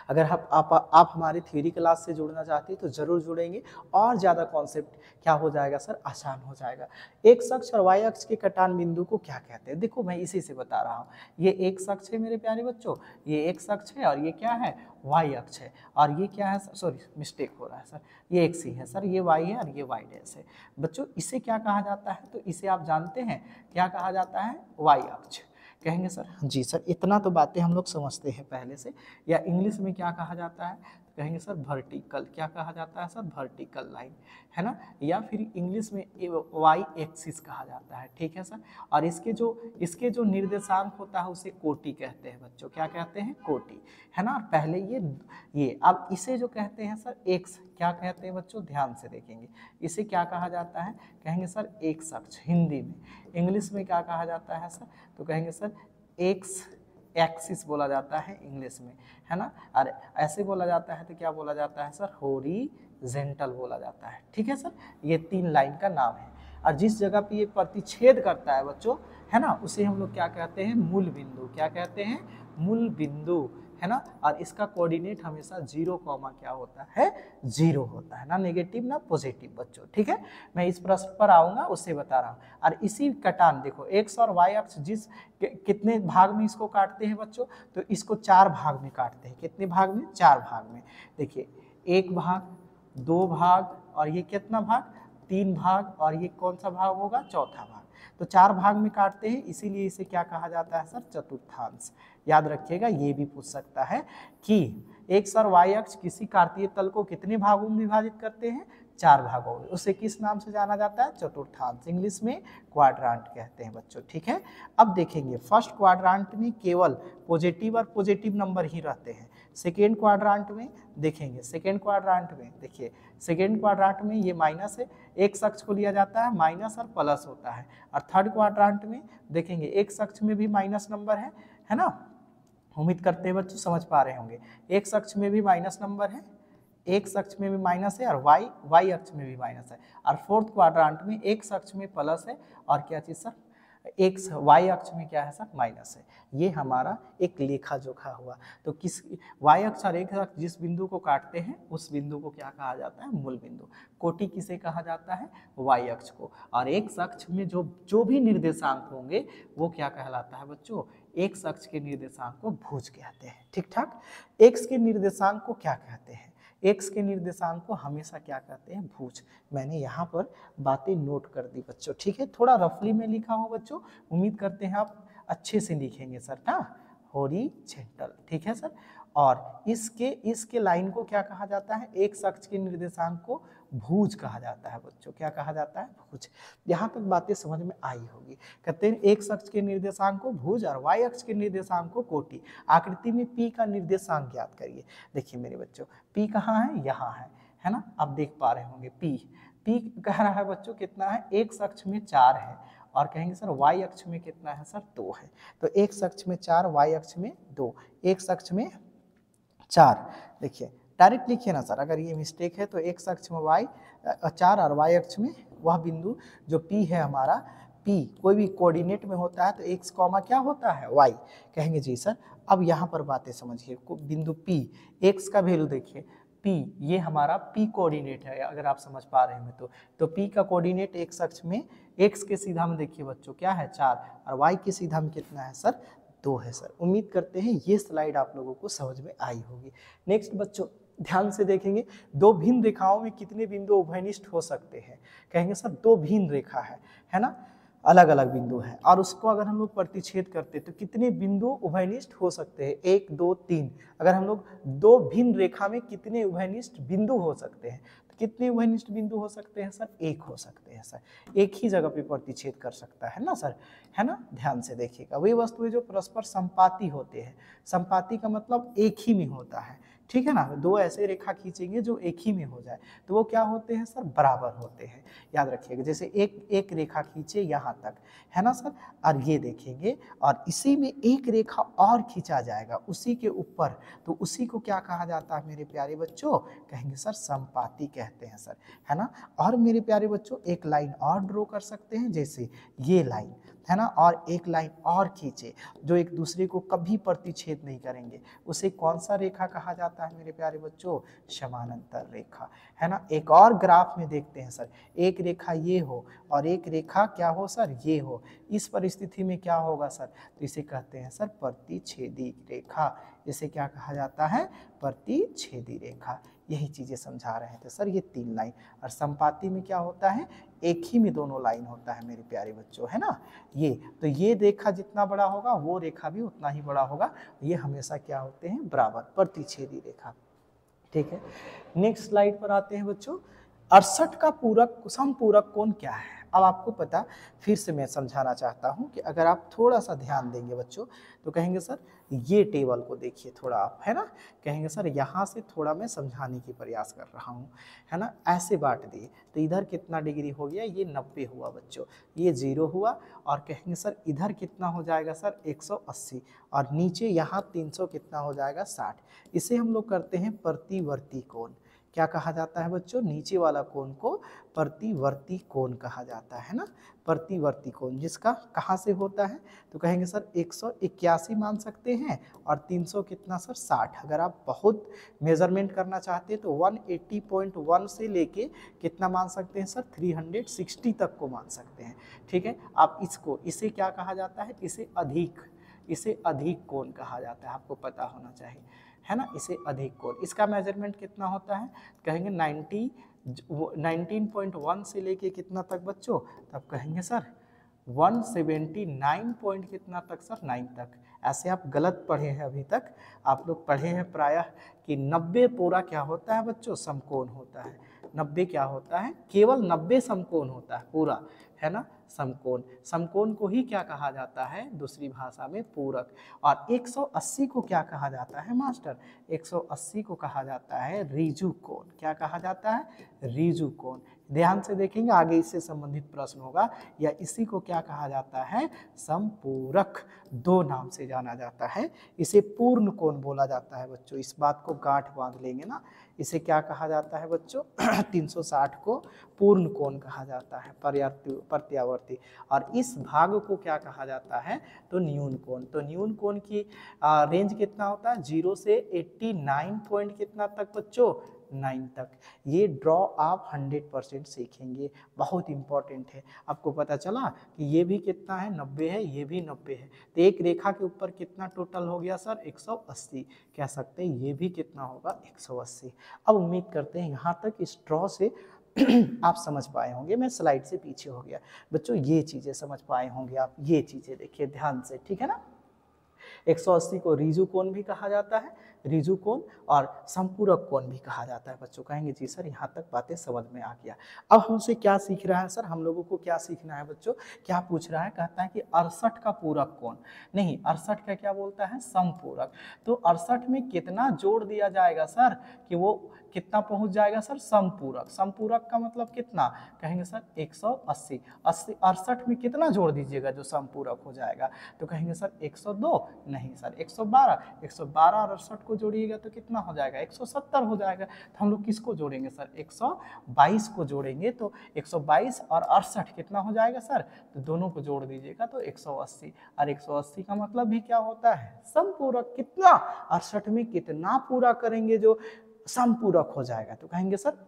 अगर आप हमारे थ्योरी क्लास से जुड़ना चाहते हैं तो जरूर जुड़ेंगे और ज़्यादा कॉन्सेप्ट क्या हो जाएगा सर आसान हो जाएगा। एक्स अक्ष और वाई अक्ष के कटान बिंदु को क्या कहते हैं, देखो मैं इसी से बता रहा हूँ। ये एक्स अक्ष है मेरे प्यारे बच्चों, ये एक्स अक्ष है और ये क्या है वाई अक्ष है, और ये क्या है सॉरी मिस्टेक हो रहा है सर, ये एक्स ही है सर, ये वाई है और ये वाई डैश है बच्चों। इसे क्या कहा जाता है, तो इसे आप जानते हैं क्या कहा जाता है वाई अक्ष। कहेंगे सर जी सर, इतना तो बातें हम लोग समझते हैं पहले से। या इंग्लिश में क्या कहा जाता है, तो कहेंगे सर वर्टिकल, क्या कहा जाता है सर वर्टिकल लाइन, है ना। या फिर इंग्लिश में वाई एक्सिस कहा जाता है, ठीक है सर। और इसके जो निर्देशांक होता है उसे कोटि कहते हैं बच्चों, क्या कहते हैं कोटि, है ना। पहले ये अब इसे जो कहते हैं सर एक्स, क्या कहते हैं बच्चों, ध्यान से देखेंगे, इसे क्या कहा जाता है, कहेंगे सर एक्स अक्ष हिंदी में। इंग्लिश में क्या कहा जाता है सर, तो कहेंगे सर एक्स एक्सिस बोला जाता है इंग्लिश में, है ना। और ऐसे बोला जाता है तो क्या बोला जाता है सर हॉरिजॉन्टल बोला जाता है, ठीक है सर। ये 3 लाइन का नाम है। और जिस जगह पे ये प्रतिच्छेद करता है बच्चों, है ना, उसे हम लोग क्या कहते हैं मूल बिंदु, क्या कहते हैं मूल बिंदु, है ना। और इसका कोऑर्डिनेट हमेशा 0, क्या होता है 0 होता है, ना नेगेटिव ना पॉजिटिव बच्चों, ठीक है। मैं इस प्रश्न पर आऊंगा उससे बता रहा हूँ। और इसी कटान देखो एक्स और वाई अक्ष कितने भाग में इसको काटते हैं बच्चों, तो इसको 4 भाग में काटते हैं, कितने भाग में 4 भाग में। देखिए 1 भाग 2 भाग और ये कितना भाग 3 भाग, और ये कौन सा भाग होगा चौथा भाग। तो 4 भाग में काटते हैं, इसीलिए इसे क्या कहा जाता है सर चतुर्थांश। याद रखिएगा, ये भी पूछ सकता है कि एक्स और वाई अक्ष किसी कार्तीय तल को कितने भागों में विभाजित करते हैं 4 भागों में, उसे किस नाम से जाना जाता है चतुर्थांश, इंग्लिश में क्वाड्रांट कहते हैं बच्चों, ठीक है। अब देखेंगे फर्स्ट क्वाड्रांट में केवल पॉजिटिव और पॉजिटिव नंबर ही रहते हैं। सेकेंड क्वाड्रांट में देखेंगे, सेकेंड क्वाड्रांट में देखिए, सेकेंड क्वाड्रांट में ये माइनस है, एक्स अक्ष को लिया जाता है माइनस और प्लस होता है। और थर्ड क्वाड्रांट में देखेंगे एक्स अक्ष में भी माइनस नंबर है ना। उम्मीद करते हैं बच्चों समझ पा रहे होंगे, एक्स अक्ष में भी माइनस नंबर है, एक्स अक्ष में भी माइनस है, और वाई अक्ष में भी माइनस है। और फोर्थ क्वाड्रांट में एक्स अक्ष में प्लस है और क्या चीज सर एक्स वाई अक्ष में क्या है सर, माइनस है। ये हमारा एक लेखा जोखा हुआ। तो किस वाई अक्ष और एक्स अक्ष जिस बिंदु को काटते हैं उस बिंदु को क्या कहा जाता है, मूल बिंदु। कोटि किसे कहा जाता है, वाई अक्ष को। और एक्स अक्ष में जो जो भी निर्देशांक होंगे वो क्या कहलाता है बच्चों, एक्स अक्ष के निर्देशांक को भुज कहते हैं। ठीक ठाक। एक्स के निर्देशांक को क्या कहते हैं, एक्स के निर्देशांक को हमेशा क्या कहते हैं, भुज। मैंने यहाँ पर बातें नोट कर दी बच्चों, ठीक है। थोड़ा रफली में लिखा हूँ बच्चों, उम्मीद करते हैं आप अच्छे से लिखेंगे सर ना, हॉरिजेंटल, ठीक है सर। और इसके लाइन को क्या कहा जाता है, एक्स अक्ष के निर्देशांक को भुज कहा जाता है बच्चों, क्या कहा जाता है, भुज। यहाँ तक बातें समझ में आई होगी। कहते हैं एक्स अक्ष के निर्देशांक को भुज और वाई अक्ष के निर्देशांक को कोटि। आकृति में पी का निर्देशांक ज्ञात करिए। देखिए मेरे बच्चों, पी कहाँ है, यहाँ है ना, आप देख पा रहे होंगे। पी कह रहा है बच्चों कितना है, एक्स अक्ष में 4 है, और कहेंगे सर वाई अक्ष में कितना है सर, 2 है। तो एक्स अक्ष में 4, वाई अक्ष में 2, एक्स अक्ष में 4। देखिए डायरेक्ट लिखिए ना सर, अगर ये मिस्टेक है तो एक्स अक्ष में 4 और वाई अक्ष में वह बिंदु जो पी है हमारा, पी कोई भी कोऑर्डिनेट में होता है तो एक्स कॉमा क्या होता है, वाई। कहेंगे जी सर। अब यहाँ पर बातें समझिए, बिंदु पी, एक्स का वैल्यू देखिए, पी ये हमारा पी कोऑर्डिनेट है, अगर आप समझ पा रहे हैं तो पी का कोऑर्डिनेट एक्स अक्ष में, एक्स के सीधा में देखिए बच्चों क्या है, 4, और वाई के सीधा में कितना है सर, 2 है सर। उम्मीद करते हैं ये स्लाइड आप लोगों को समझ में आई होगी। नेक्स्ट बच्चों ध्यान से देखेंगे, दो भिन्न रेखाओं में कितने बिंदु उभयनिष्ठ हो सकते हैं। कहेंगे सर दो भिन्न रेखा है ना, अलग अलग बिंदु है, और उसको अगर हम लोग प्रतिच्छेद करते तो कितने बिंदु उभयनिष्ठ हो सकते हैं, 1 2 3। अगर हम लोग दो भिन्न रेखा में कितने उभयनिष्ठ बिंदु हो सकते हैं, तो कितने उभयनिष्ठ बिंदु हो सकते हैं सर, 1 हो सकते हैं सर। एक ही जगह पे प्रतिच्छेद कर सकता है ना सर, है ना। ध्यान से देखिएगा, वे वस्तुएं जो परस्पर संपाती होते हैं, संपाती का मतलब एक ही में होता है, ठीक है ना। दो ऐसे रेखा खींचेंगे जो एक ही में हो जाए तो वो क्या होते हैं सर, बराबर होते हैं। याद रखिएगा, जैसे एक रेखा खींचे यहाँ तक, है ना सर, और ये देखेंगे और इसी में एक रेखा और खींचा जाएगा उसी के ऊपर, तो उसी को क्या कहा जाता है मेरे प्यारे बच्चों, कहेंगे सर संपाती कहते हैं सर, है ना। और मेरे प्यारे बच्चों एक लाइन और ड्रॉ कर सकते हैं, जैसे ये लाइन, है ना, और एक लाइन और खींचे जो एक दूसरे को कभी प्रतिच्छेद नहीं करेंगे, उसे कौन सा रेखा कहा जाता है मेरे प्यारे बच्चों, समानांतर रेखा, है ना। एक और ग्राफ में देखते हैं सर, एक रेखा ये हो और एक रेखा क्या हो सर, ये हो, इस परिस्थिति में क्या होगा सर, तो इसे कहते हैं सर प्रतिच्छेदी रेखा। इसे क्या कहा जाता है, प्रतिच्छेदी रेखा। यही चीजें समझा रहे थे सर, ये 3 लाइन। और संपाती में क्या होता है, एक ही में दोनों लाइन होता है मेरे प्यारे बच्चों, है ना। ये तो ये रेखा जितना बड़ा होगा वो रेखा भी उतना ही बड़ा होगा, ये हमेशा क्या होते हैं, बराबर, प्रतिच्छेदी रेखा, ठीक है। नेक्स्ट स्लाइड पर आते हैं बच्चों, 68 का पूरक समपूरक कोण क्या है। अब आपको पता, फिर से मैं समझाना चाहता हूं कि अगर आप थोड़ा सा ध्यान देंगे बच्चों तो कहेंगे सर ये टेबल को देखिए थोड़ा आप, है ना, कहेंगे सर यहाँ से थोड़ा मैं समझाने की प्रयास कर रहा हूँ, है ना। ऐसे बांट दिए तो इधर कितना डिग्री हो गया, ये 90 हुआ बच्चों, ये 0 हुआ, और कहेंगे सर इधर कितना हो जाएगा सर 180, और नीचे यहाँ 300 कितना हो जाएगा 60। इसे हम लोग करते हैं प्रतिवर्ती कोण। क्या कहा जाता है बच्चों, नीचे वाला कोण को प्रतिवर्ती कोण कहा जाता है ना, प्रतिवर्ती कोण, जिसका कहाँ से होता है, तो कहेंगे सर 181 मान सकते हैं, और 300 कितना सर 60। अगर आप बहुत मेजरमेंट करना चाहते हैं तो 180.1 से लेके कितना मान सकते हैं सर, 360 तक को मान सकते हैं, ठीक है। आप इसे क्या कहा जाता है, इसे अधिक कोण कहा जाता है, आपको पता होना चाहिए, है ना। इसे अधिक कोण, इसका मेजरमेंट कितना होता है, कहेंगे 19.1 से लेके कितना तक बच्चों, तब कहेंगे सर 179 पॉइंट कितना तक सर, 9 तक। ऐसे आप गलत पढ़े हैं, अभी तक आप लोग पढ़े हैं प्रायः कि 90 पूरा क्या होता है बच्चों, समकोण होता है। 90 क्या होता है, केवल 90 समकोण होता है पूरा, है ना, समकोण। समकोण को ही क्या कहा जाता है दूसरी भाषा में, पूरक। और 180 को क्या कहा जाता है मास्टर, 180 को कहा जाता है ऋजु कोण। क्या कहा जाता है, ऋजु कोण। ध्यान से देखेंगे, आगे इससे संबंधित प्रश्न होगा, या इसी को क्या कहा जाता है, समपूरक, 2 नाम से जाना जाता है। इसे पूर्ण कोण बोला जाता है बच्चों, इस बात को गांठ बांध लेंगे ना। इसे क्या कहा जाता है बच्चों 360 को पूर्ण कोण कहा जाता है, प्रत्यावर्ती मध्यवर्ती। और इस भाग को क्या कहा जाता है, तो न्यून कोण। तो न्यून कोण की रेंज कितना होता है, 0 से 89 पॉइंट कितना तक बच्चों, 9 तक। ये ड्रॉ आप 100% सीखेंगे, बहुत इंपॉर्टेंट है। आपको पता चला कि ये भी कितना है, 90 है, ये भी 90 है। तो एक रेखा के ऊपर कितना टोटल हो गया सर, 180 कह सकते हैं। ये भी कितना होगा, 180। अब उम्मीद करते हैं यहाँ तक इस ड्रॉ से आप समझ पाए होंगे। मैं स्लाइड से पीछे हो गया बच्चों, ये चीजें समझ पाए होंगे आप। ये चीजें देखिए ध्यान से, ठीक है ना। 180 को रिजु कोण भी कहा जाता है, रिजु कोण, और संपूरक कोण भी कहा जाता है। बच्चों कहेंगे जी सर यहाँ तक बातें समझ में आ गया। अब हमसे क्या सीख रहा है सर, हम लोगों को क्या सीखना है बच्चों, क्या पूछ रहा है, कहता है कि 68 का पूरक कोण, नहीं 68 का क्या बोलता है, समपूरक। तो 68 में कितना जोड़ दिया जाएगा सर कि वो कितना पहुंच जाएगा सर, समपूरक। समपूरक का मतलब कितना, कहेंगे सर 180। 68 में कितना जोड़ दीजिएगा जो समपूरक हो जाएगा, तो कहेंगे सर 102, नहीं सर 112। 112 और 68 को जोड़िएगा तो कितना हो जाएगा, 170 हो जाएगा। तो हम लोग किसको जोड़ेंगे सर, 122 को जोड़ेंगे। तो 122 और 68 कितना हो जाएगा सर, तो दोनों को जोड़ दीजिएगा तो 180। और 180 का मतलब भी क्या होता है, समपूरक। कितना, 68 में कितना पूरा करेंगे जो समपूरक हो जाएगा, तो कहेंगे सर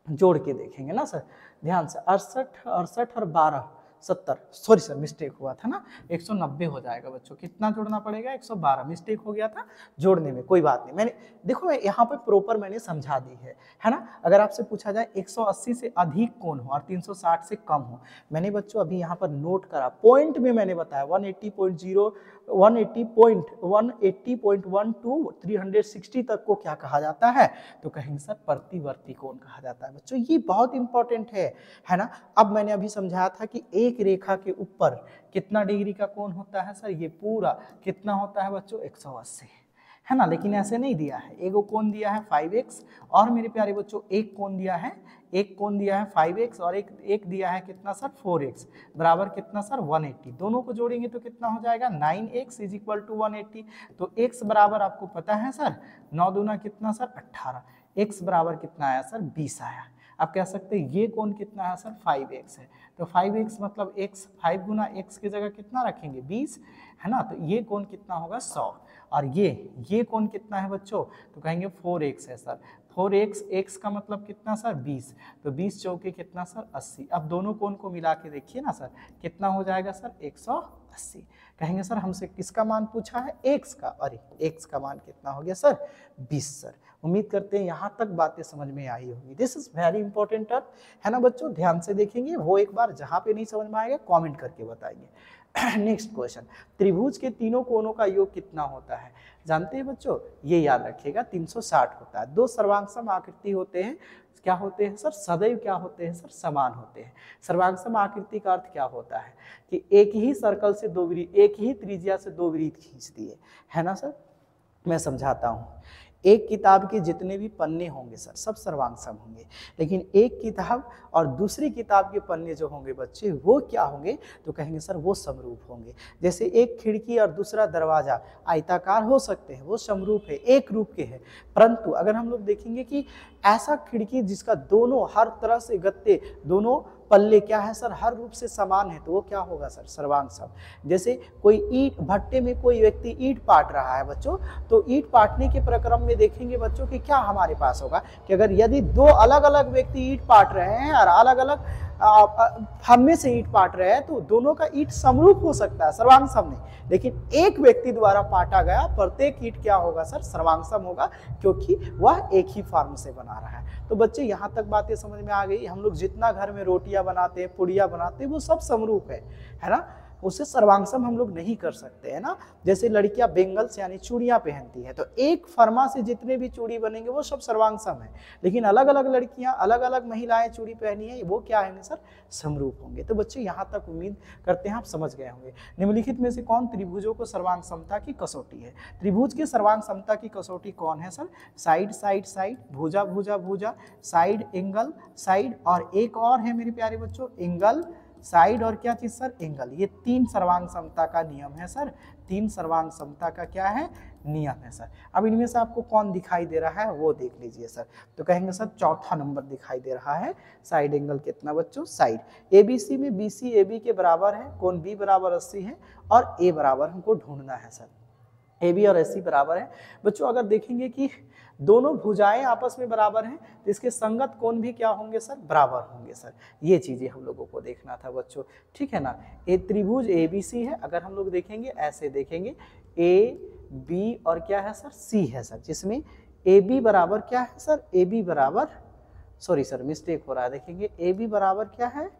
जोड़ के देखेंगे ना सर, ध्यान से। 68 और 12 70, सॉरी सर मिस्टेक हुआ था ना, 190 हो जाएगा बच्चों। कितना जोड़ना पड़ेगा, 112, मिस्टेक हो गया था जोड़ने में, कोई बात नहीं। मैंने देखो मैं यहाँ पे प्रॉपर मैंने समझा दी है ना। अगर आपसे पूछा जाए 180 से अधिक कौन हो और 360 से कम हो, मैंने बच्चों अभी यहाँ पर नोट करा, पॉइंट में मैंने बताया 180.0 180.1 to 360 तक को क्या कहा जाता है, तो कहेंगे सर प्रतिवर्ती कोण कहा जाता है। बच्चों ये बहुत इंपॉर्टेंट है ना। अब मैंने अभी समझाया था कि एक रेखा के ऊपर कितना डिग्री का कोण होता है सर, ये पूरा कितना होता है बच्चों, 180 है ना। लेकिन ऐसे नहीं दिया है, एगो कोण दिया है 5x, और मेरे प्यारे बच्चों एक कोण दिया है, 5x, और एक दिया है कितना सर, 4x, बराबर कितना सर, 180। दोनों को जोड़ेंगे तो कितना हो जाएगा, 9x = 180। तो x बराबर आपको पता है सर, 9 दूना कितना सर, 18। x बराबर कितना आया सर, 20 आया। आप कह सकते हैं ये कोण कितना है सर, 5x है। तो 5x मतलब x, 5 गुना x की जगह कितना रखेंगे, 20 है ना। तो ये कोण कितना होगा, 100। और ये कोण कितना है बच्चों, तो कहेंगे 4x है सर। 4x, x का मतलब कितना सर, 20। तो 20 चौके कितना सर, 80। अब दोनों कोण को मिला के देखिए ना सर, कितना हो जाएगा सर, 180। कहेंगे सर हमसे किसका मान पूछा है, x का। अरे x का मान कितना हो गया सर, 20 सर। उम्मीद करते हैं यहाँ तक बातें समझ में आई होगी। दिस इज वेरी इंपॉर्टेंट है ना बच्चों, ध्यान से देखेंगे। वो एक बार जहाँ पे नहीं समझ में आएगा कमेंट करके बताइए। नेक्स्ट क्वेश्चन, त्रिभुज के तीनों कोणों का योग कितना होता है, जानते हैं बच्चों, ये याद रखिएगा 360 होता है। दो सर्वांगसम आकृति होते हैं, क्या होते हैं सर, सदैव क्या होते हैं सर, समान होते हैं। सर्वांगसम आकृति का अर्थ क्या होता है कि एक ही सर्कल से दो वृत्त, एक ही त्रिज्या से दो वृत्त खींच दिए, है ना सर। मैं समझाता हूँ, एक किताब के जितने भी पन्ने होंगे सर सब सर्वांगसम होंगे, लेकिन एक किताब और दूसरी किताब के पन्ने जो होंगे बच्चे वो क्या होंगे, तो कहेंगे सर वो समरूप होंगे। जैसे एक खिड़की और दूसरा दरवाजा आयताकार हो सकते हैं, वो समरूप है, एक रूप के हैं। परंतु अगर हम लोग देखेंगे कि ऐसा खिड़की जिसका दोनों हर तरह से गत्ते, दोनों पल्ले क्या है सर, हर रूप से समान है, तो वो क्या होगा सर, सर्वांगसम। जैसे कोई ईंट भट्टे में कोई व्यक्ति ईंट पाट रहा है बच्चों, तो ईंट पाटने के प्रक्रम में देखेंगे बच्चों कि क्या हमारे पास होगा कि अगर यदि दो अलग अलग व्यक्ति ईंट पाट रहे हैं और अलग अलग फम्मे से ईंट पाट रहे हैं, तो दोनों का ईंट समरूप हो सकता है, सर्वांगसम नहीं। लेकिन एक व्यक्ति द्वारा पाटा गया प्रत्येक ईंट क्या होगा सर, सर्वांगसम होगा, क्योंकि वह एक ही फॉर्म से बना रहा है। तो बच्चे यहाँ तक बातें समझ में आ गई। हम लोग जितना घर में रोटियां बनाते हैं, पुड़िया बनाते हैं, वो सब समरूप है ना, उसे सर्वांगसम हम लोग नहीं कर सकते, है ना। जैसे लड़कियां बेंगल्स यानी चूड़ियां पहनती हैं, तो एक फर्मा से जितने भी चूड़ी बनेंगे वो सब सर्वांगसम है। लेकिन अलग अलग लड़कियां, अलग अलग महिलाएं चूड़ी पहनी है, वो क्या है सर, समरूप होंगे। तो बच्चे यहाँ तक उम्मीद करते हैं आप समझ गए होंगे। निम्नलिखित में से कौन त्रिभुजों को सर्वांगसमता की कसौटी है, त्रिभुज की सर्वांगसमता की कसौटी कौन है सर, साइड साइड साइड, भुजा भुजा भुजा, साइड एंगल साइड, और एक और है मेरे प्यारे बच्चों, एंगल साइड और क्या चीज सर, एंगल। ये तीन सर्वांग समता का नियम है सर, तीन सर्वांग समता का क्या है, नियम है सर। अब इनमें से आपको कौन दिखाई दे रहा है वो देख लीजिए सर। तो कहेंगे सर चौथा नंबर दिखाई दे रहा है, साइड एंगल कितना बच्चों, साइड। एबीसी में बीसी एबी के बराबर है, कोण बी बराबर 80 है और ए बराबर हमको ढूंढना है सर। ए बी और एसी बराबर है बच्चों। अगर देखेंगे कि दोनों भुजाएं आपस में बराबर हैं तो इसके संगत कोण भी क्या होंगे सर, बराबर होंगे सर। ये चीजें हम लोगों को देखना था बच्चों, ठीक है ना। ए त्रिभुज एबीसी है, अगर हम लोग देखेंगे ऐसे देखेंगे, ए बी और क्या है सर, सी है सर, जिसमें ए बी बराबर क्या है सर, ए बी बराबर, सॉरी सर मिस्टेक हो रहा है, देखेंगे ए बी बराबर क्या है,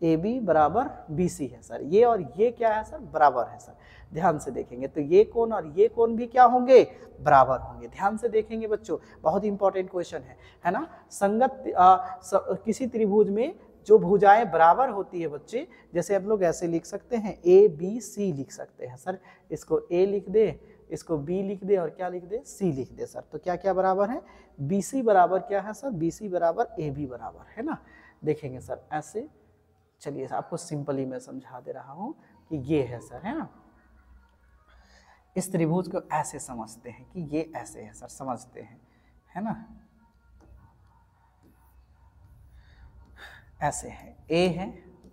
ए बी बराबर बी सी है सर। ये और ये क्या है सर, बराबर है सर। ध्यान से देखेंगे तो ये कोण और ये कोण भी क्या होंगे, बराबर होंगे। ध्यान से देखेंगे बच्चों, बहुत इंपॉर्टेंट क्वेश्चन है ना। संगत किसी त्रिभुज में जो भुजाएं बराबर होती है बच्चे, जैसे हम लोग ऐसे लिख सकते हैं, ए बी सी लिख सकते हैं सर। इसको ए लिख दे, इसको बी लिख दे और क्या लिख दे, सी लिख दे सर। तो क्या क्या बराबर है, बी सी बराबर क्या है सर, बी सी बराबर ए बी बराबर है ना। देखेंगे सर ऐसे, चलिए आपको सिंपली मैं समझा दे रहा हूं कि ये है सर, है ना। इस त्रिभुज को ऐसे समझते हैं कि ये ऐसे है सर, समझते हैं, है ना। ऐसे है, ए है,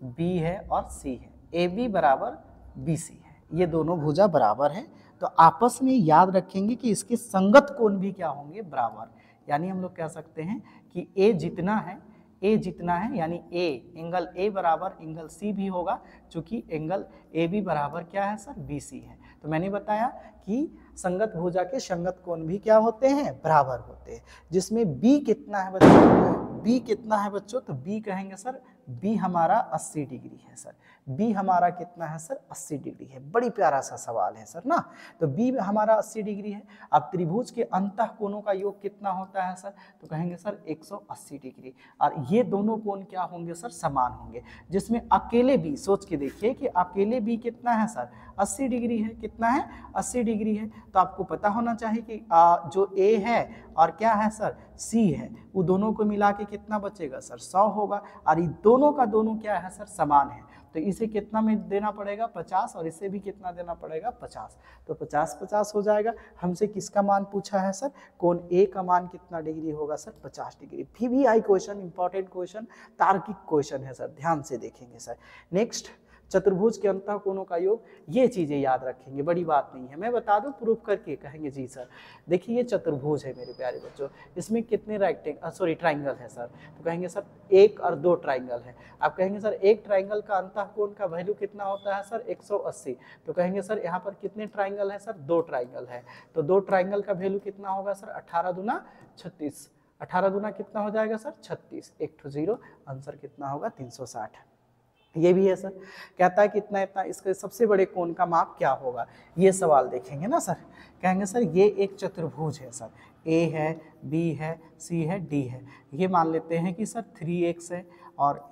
बी है और सी है, ए बी बराबर बी सी है, ये दोनों भुजा बराबर है। तो आपस में याद रखेंगे कि इसके संगत कोण भी क्या होंगे, बराबर। यानी हम लोग कह सकते हैं कि ए जितना है, ए जितना है यानी ए, एंगल ए बराबर एंगल सी भी होगा, चूंकि एंगल ए बी बराबर क्या है सर, बी सी है। तो मैंने बताया कि संगत भुजा के संगत कोण भी क्या होते हैं, बराबर होते हैं। जिसमें बी कितना है बच्चों, बी कितना है बच्चों, तो बी कहेंगे सर, बी हमारा 80 डिग्री है सर। बी हमारा कितना है सर, 80 डिग्री है। बड़ी प्यारा सा सवाल है सर ना। तो बी हमारा 80 डिग्री है। अब त्रिभुज के अंतः कोणों का योग कितना होता है सर, तो कहेंगे सर 180 डिग्री। और ये दोनों कोण क्या होंगे सर, समान होंगे। जिसमें अकेले बी, सोच के देखिए कि अकेले बी कितना है सर, 80 डिग्री है। कितना है, 80 डिग्री है। तो आपको पता होना चाहिए कि जो ए है और क्या है सर, सी है, वो दोनों को मिला के कितना बचेगा सर, 100 होगा। और ये दोनों का दोनों क्या है सर, समान है। तो इसे कितना में देना पड़ेगा, 50, और इसे भी कितना देना पड़ेगा, 50। तो 50-50 हो जाएगा। हमसे किसका मान पूछा है सर, कोण ए का मान कितना डिग्री होगा sir, 50 degree. PVI question, important question, तार्किक क्वेश्चन है सर, ध्यान से देखेंगे सर। नेक्स्ट, चतुर्भुज के अंतः कोणों का योग, ये चीजें याद रखेंगे, बड़ी बात नहीं है। मैं बता दूं प्रूफ करके, कहेंगे जी सर। देखिए ये चतुर्भुज है मेरे प्यारे बच्चों, इसमें कितने ट्राइंगल है सर, तो कहेंगे सर 1 और 2 ट्राइंगल है। आप कहेंगे सर एक ट्राइंगल का अंतः कोण का वैल्यू कितना होता है सर, 180। तो कहेंगे सर यहाँ पर कितने ट्राइंगल है सर, 2 ट्राइंगल है। तो 2 ट्राइंगल का वैल्यू कितना होगा सर, 18 दूना 36। 18 दूना कितना हो जाएगा सर, 36। 1 to 0, आंसर कितना होगा, 360। ये भी है सर। कहता है कितना इतना, इसके सबसे बड़े कोण का माप क्या होगा, ये सवाल देखेंगे ना सर। कहेंगे सर ये एक चतुर्भुज है सर, ए है, बी है, सी है, डी है। ये मान लेते हैं कि सर 3x है, और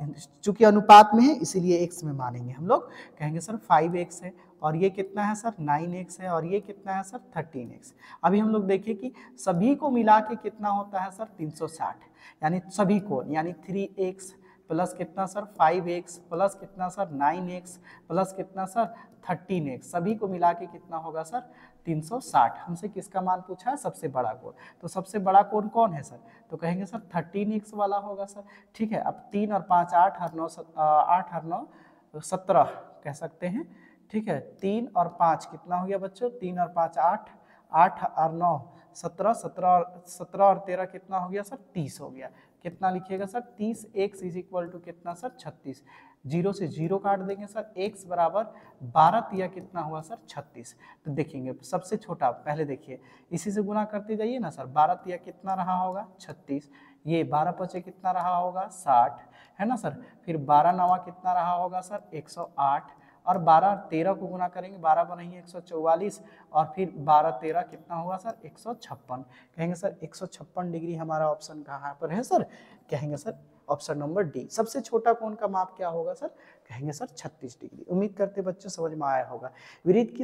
चूंकि अनुपात में है इसीलिए x में मानेंगे हम लोग। कहेंगे सर 5x है, और ये कितना है सर 9x है, और ये कितना है सर 13x। अभी हम लोग देखें कि सभी को मिला के कितना होता है सर, 360। यानी सभी कोण, यानी 3x प्लस कितना सर 5x प्लस कितना सर 9x प्लस कितना सर 13x, सभी को मिला के कितना होगा सर 360। हमसे किसका मान पूछा है, सबसे बड़ा कोण। तो सबसे बड़ा कोण कौन है सर, तो कहेंगे सर 13x वाला होगा सर। ठीक है, अब 3 और 5 8 और 9 8 और 9 17 कह सकते हैं। ठीक है, 3 और 5 कितना हो गया बच्चों, 3 और 5 8, 8 और 9 17, 17 और 13 कितना हो गया सर, 30 हो गया। कितना लिखिएगा sir, 30x is equal to कितना सर, 36। 0 से 0 काट देंगे सर, x बराबर 12 तिया कितना हुआ सर, 36। तो देखेंगे सबसे छोटा, पहले देखिए इसी से गुना करते जाइए ना सर। 12 तिया कितना रहा होगा, 36। ये 12 पचे कितना रहा होगा, 60, है ना सर। फिर 12 नवा कितना रहा होगा सर, 108। और 12 और 13 को गुना करेंगे, 12 बनाइए 144, और फिर 12 13 कितना होगा सर, 156। कहेंगे सर 156 डिग्री हमारा ऑप्शन कहाँ पर है सर, कहेंगे सर ऑप्शन नंबर डी। सबसे छोटा कोण का माप क्या होगा सर, कहेंगे सर 36 डिग्री। उम्मीद करते बच्चों समझ में आया होगा। वृत्त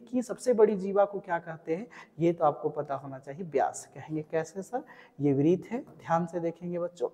की सबसे बड़ी जीवा को क्या कहते हैं, ये तो आपको पता होना चाहिए, व्यास। कहेंगे कैसे सर, ये वृत्त है, ध्यान से देखेंगे बच्चों।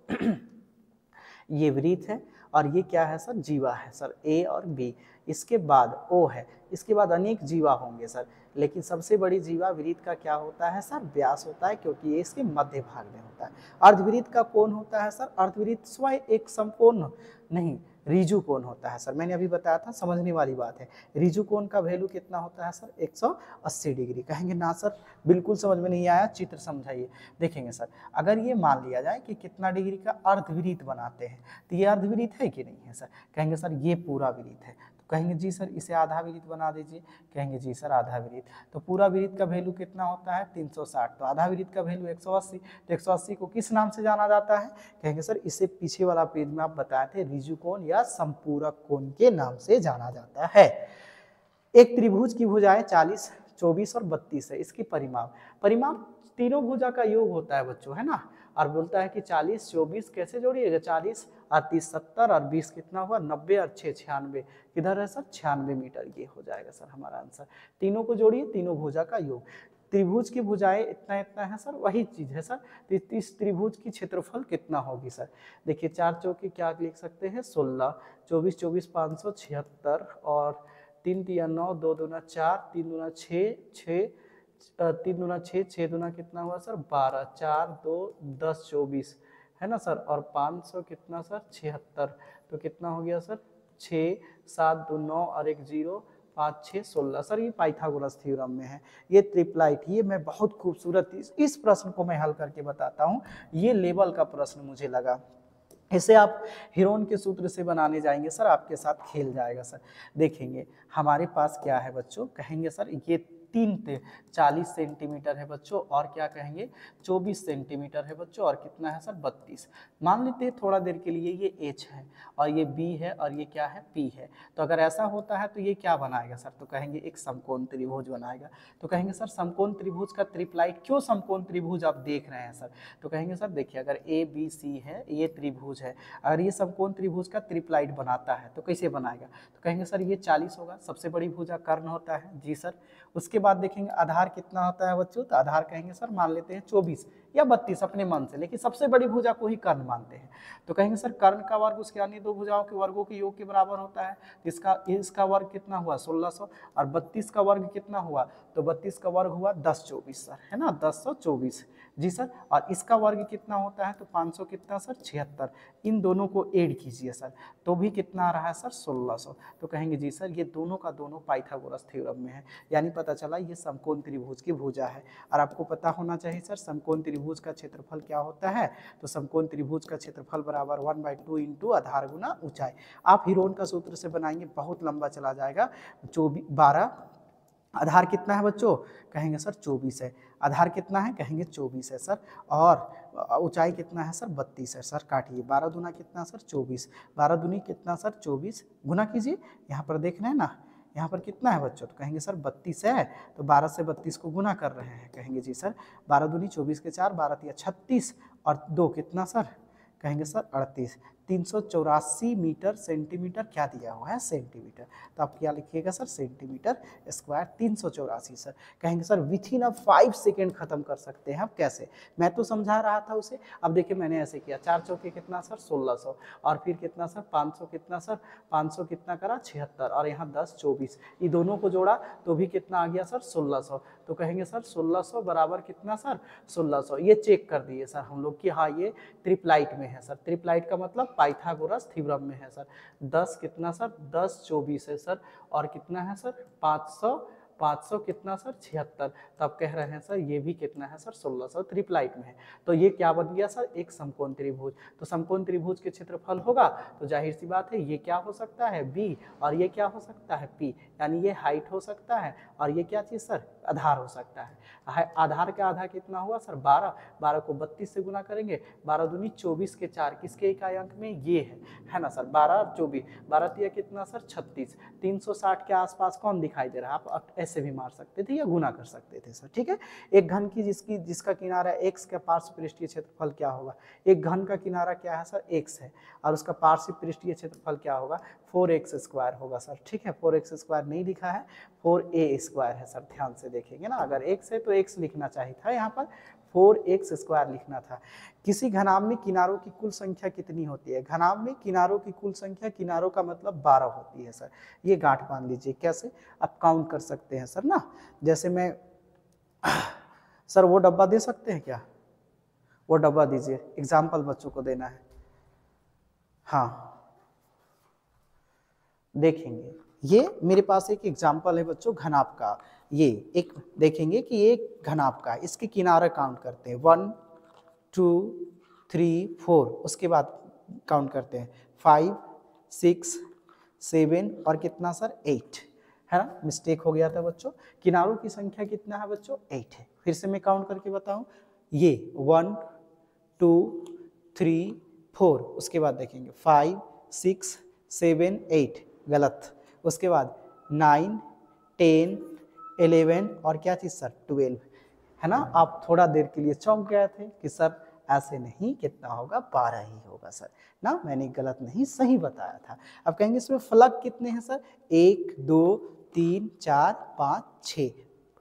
ये वृत्त है और ये क्या है सर, जीवा है सर, ए और बी। इसके बाद ओ है, इसके बाद अनेक जीवा होंगे सर, लेकिन सबसे बड़ी जीवा वृत्त का क्या होता है सर, व्यास होता है, क्योंकि ये इसके मध्य भाग में होता है। अर्धवृत्त का कोण होता है सर, अर्धवृत्त स्वयं एक समकोण नहीं, रिजु कोण होता है सर, मैंने अभी बताया था, समझने वाली बात है। रिजु कोण का वैल्यू कितना होता है सर, 180 डिग्री। कहेंगे ना सर बिल्कुल समझ में नहीं आया, चित्र समझाइए। देखेंगे सर, अगर ये मान लिया जाए कि कितना डिग्री का अर्धवृत्त बनाते हैं, तो ये अर्धवृत्त है कि नहीं है सर, कहेंगे सर ये पूरा वृत्त है, कहेंगे जी सर इसे आधा वृत्त बना दीजिए, कहेंगे जी सर आधा वृत्त, तो पूरा वृत्त का वैल्यू कितना होता है 360, तो आधा वृत्त का वैल्यू 180, तो 180 को किस नाम से जाना जाता है, कहेंगे सर इसे पीछे वाला पेज में आप बताए थे रिजु कोण या समपूरक कोण के नाम से जाना जाता है। एक त्रिभुज की भुजाएं 40, 24 और 32 है, इसकी परिमाप तीनों भुजा का योग होता है बच्चों, है ना, और बोलता है कि 40, 24 कैसे जोड़िएगा, 40 और 30 70 और 20 कितना हुआ 90 और 6 96, किधर है सर 96 मीटर, ये हो जाएगा सर हमारा आंसर। तीनों को जोड़िए, तीनों भुजा का योग। त्रिभुज की भुजाएं इतना इतना है सर, वही चीज है सर, तो इस त्रिभुज की क्षेत्रफल कितना होगी सर, देखिए 4 चौके क्या लिख सकते हैं 16, 24 24 576 और 3 तिया 9, 2 दूना 4, 3 दूना 6, 3 दूना 6, 6 दूना कितना हुआ सर 12, 4 2 10 24 है ना सर, और 500 कितना सर 76, तो कितना हो गया सर 6 7 2 9 और 1 0 5 6 16 सर, ये पाइथागोरस थ्योरम में है, ये ट्रिप्लाइट। ये मैं बहुत खूबसूरत इस प्रश्न को मैं हल करके बताता हूँ, ये लेवल का प्रश्न मुझे लगा। इसे आप हिरोन के सूत्र से बनाने जाएंगे सर, आपके साथ खेल जाएगा सर। देखेंगे हमारे पास क्या है बच्चों, कहेंगे सर ये 40 सेंटीमीटर है बच्चों, और क्या कहेंगे 24 सेंटीमीटर है बच्चों, और कितना है सर 32। मान लेते हैं थोड़ा देर के लिए ये H है और ये B है और ये क्या है P है, तो अगर ऐसा होता है तो ये क्या बनाएगा सर, तो कहेंगे एक समकोण त्रिभुज बनाएगा। तो कहेंगे सर समकोण त्रिभुज का ट्रिप्लाइट, क्यों समकोण त्रिभुज आप देख रहे हैं सर, तो कहेंगे सर देखिए अगर ABC है, ये त्रिभुज है, अगर ये समकोण त्रिभुज का ट्रिप्लाइट बनाता है तो कैसे बनाएगा, तो कहेंगे सर ये 40 होगा, सबसे बड़ी भुजा कर्ण होता है जी सर। उसके बाद देखेंगे आधार कितना होता है बच्चों, तो आधार कहेंगे सर मान लेते हैं 24 या 32 अपने मन से, लेकिन सबसे बड़ी भुजा को ही कर्ण मानते हैं, तो कहेंगे सर कर्ण का वर्ग उसके अन्य दो भुजाओं के वर्गों के योग के बराबर होता है, इसका वर्ग कितना हुआ 1600, और 32 का वर्ग कितना हुआ, तो 32 का वर्ग हुआ 1024 सर, है ना 1024 जी सर, और इसका वर्ग कितना होता है, तो 500 कितना सर 76, इन दोनों को ऐड कीजिए सर, तो भी कितना आ रहा है सर 1600, तो कहेंगे जी सर ये दोनों का दोनों पाइथागोरस थ्योरम में है, यानी पता चला ये समकोण त्रिभुज की भुजा है। और आपको पता होना चाहिए सर समकोण त्रिभुज का क्षेत्रफल क्या होता है, तो समकोण त्रिभुज का क्षेत्रफल बराबर 1/2 इंटू आधार गुना ऊंचाई। आप हिरोन का सूत्र से बनाएंगे बहुत लंबा चला जाएगा। 12 आधार कितना है बच्चों, कहेंगे सर 24 है, आधार कितना है, कहेंगे 24 है सर, और ऊंचाई कितना है सर 32 है सर, काटिए 12 दूना कितना सर 24, 12 दूनी कितना सर 24, गुना कीजिए, यहाँ पर देख रहे हैं ना, यहाँ पर कितना है बच्चों, तो कहेंगे सर 32 है, तो 12 से 32 को गुना कर रहे हैं, कहेंगे जी सर 12 दूनी 24 के 4, 12 तिया 36 और 2 कितना सर, कहेंगे सर 38, 384 मीटर सेंटीमीटर क्या दिया हुआ है सेंटीमीटर, तो आप क्या लिखिएगा सर सेंटीमीटर स्क्वायर 384 सर। कहेंगे सर विथ इन 5 सेकेंड खत्म कर सकते हैं आप, कैसे, मैं तो समझा रहा था उसे, अब देखिए मैंने ऐसे किया, 4 चौके कितना सर 1600, और फिर कितना सर 500 कितना सर 500 कितना करा 76, और यहाँ 10 24, ये दोनों को जोड़ा तो भी कितना आ गया सर 1600, तो कहेंगे सर 1600 बराबर कितना सर 1600, ये चेक कर दिए सर हम लोग कि हाँ ये ट्रिप्लाइट में है सर, ट्रिप्लाइट का मतलब पाइथागोरस थ्योरम में है सर। 10 कितना सर 10 24 है सर, और कितना है सर 500 कितना सर 76, तो आप कह रहे हैं सर ये भी कितना है सर 1600 ट्रिप्लाइट में है, तो ये क्या बन गया सर एक समकोण त्रिभुज। तो समकोण त्रिभुज के क्षेत्रफल होगा तो जाहिर सी बात है ये क्या हो सकता है बी, और ये क्या हो सकता है पी, यानी ये हाइट हो सकता है और ये क्या चीज सर आधार हो सकता है। आधार का आधा कितना हुआ सर 12, 12 को 32 से गुना करेंगे, 12 दूनी 24 के 4 किसके इकाई अंक में ये है ना सर 12 और 24, 12 तिया कितना सर 36, 360 के आसपास कौन दिखाई दे रहा है, आप ऐसे भी मार सकते थे या गुना कर सकते थे सर, ठीक है। एक घन की जिसका किनारा x का पार्श्व पृष्ठीय क्षेत्रफल क्या होगा, एक घन का किनारा क्या है सर x है, और उसका पार्श्व पृष्ठीय क्षेत्रफल क्या होगा 4x² होगा सर, ठीक है। 4x² नहीं लिखा है, 4a² है सर, ध्यान से देखेंगे ना, अगर x है तो x लिखना चाहिए था, यहाँ पर 4x² लिखना था। किसी घनाभ में किनारों की कुल संख्या कितनी होती है? घनाभ में किनारों की कुल संख्या, किनारों का मतलब 12 होती है सर। ये गांठ बांध लीजिए। कैसे? आप काउंट कर सकते हैं सर ना, जैसे मैं सर वो डब्बा दे सकते हैं क्या? वो डब्बा दीजिए, एग्जाम्पल बच्चों को देना है। हाँ देखेंगे, ये मेरे पास एक एग्जाम्पल है बच्चों घनाभ का। ये एक देखेंगे कि ये घनाभ का है, इसके किनारे काउंट करते हैं 1 2 3 4, उसके बाद काउंट करते हैं 5 6 7 और कितना सर 8, है ना। मिस्टेक हो गया था बच्चों, किनारों की संख्या कितना है बच्चों? 8 है। फिर से मैं काउंट करके बताऊं, ये 1 2 3 4, उसके बाद देखेंगे 5 6 7 8, गलत। उसके बाद 9 10 11 और क्या चीज सर? 12, है ना। आप थोड़ा देर के लिए चौंक गए थे कि सर ऐसे नहीं, कितना होगा? 12 ही होगा सर ना, मैंने गलत नहीं सही बताया था। अब कहेंगे इसमें फलक कितने हैं सर? 1 2 3 4 5 6,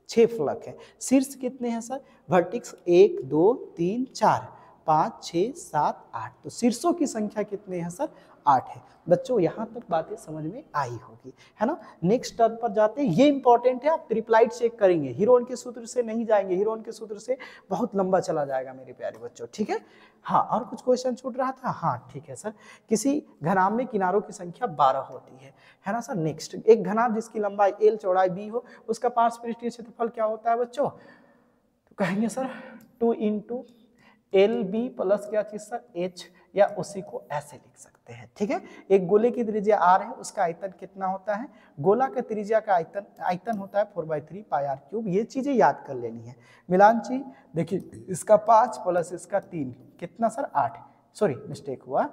6 फलक है। शीर्ष कितने हैं सर? वर्टिक्स 1 2 3 4 5 6 7 8, तो शीर्षों की संख्या कितने हैं सर? 8 है। बच्चों यहाँ तक बातें समझ में आई होगी, है ना। नेक्स्ट टर्म पर जाते हैं, ये इंपॉर्टेंट है, आप ट्रिप्लाइड चेक करेंगे, हीरोन के सूत्र से नहीं जाएंगे, हीरोन के सूत्र से बहुत लंबा चला जाएगा मेरे प्यारे बच्चों, ठीक है। हाँ, और कुछ क्वेश्चन छूट रहा था? हाँ ठीक है सर, किसी घनाभ में किनारों की संख्या 12 होती है ना सर। नेक्स्ट, एक घनाभ जिसकी लंबाई L चौड़ाई B हो, उसका पार्श्वपृष्ठीय क्षेत्रफल क्या होता है बच्चों? तो कहेंगे सर 2 × LB प्लस क्या चीज सर? H, या उसी को ऐसे लिख सकते हैं, ठीक है। एक गोले की त्रिज्या r है, उसका आयतन कितना होता है? गोला का त्रिज्या का आयतन होता है 4/3 πr³। ये चीजें याद कर लेनी है। मिलान चीज देखिए, इसका 5 प्लस इसका 3 कितना सर? 8, सॉरी मिस्टेक हुआ,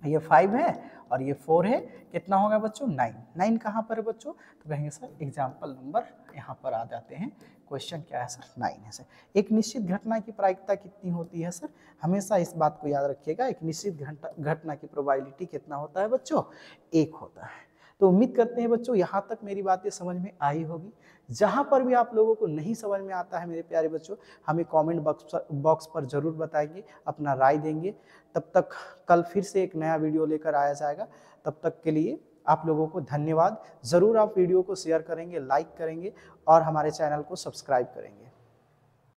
ये 5 है और ये 4 है, कितना होगा बच्चों? 9। 9 कहाँ पर है बच्चों? तो कहेंगे सर एग्जाम्पल नंबर यहाँ पर आ जाते हैं। क्वेश्चन क्या है सर? 9 है सर। एक निश्चित घटना की प्रायिकता कितनी होती है सर? हमेशा इस बात को याद रखिएगा, एक निश्चित घटना की प्रोबेबिलिटी कितना होता है बच्चों? 1 होता है। तो उम्मीद करते हैं बच्चों यहाँ तक मेरी बातें समझ में आई होगी। जहाँ पर भी आप लोगों को नहीं समझ में आता है मेरे प्यारे बच्चों, हमें कमेंट बॉक्स पर जरूर बताएंगे, अपना राय देंगे। तब तक कल फिर से एक नया वीडियो लेकर आया जाएगा। तब तक के लिए आप लोगों को धन्यवाद। ज़रूर आप वीडियो को शेयर करेंगे, लाइक करेंगे और हमारे चैनल को सब्सक्राइब करेंगे।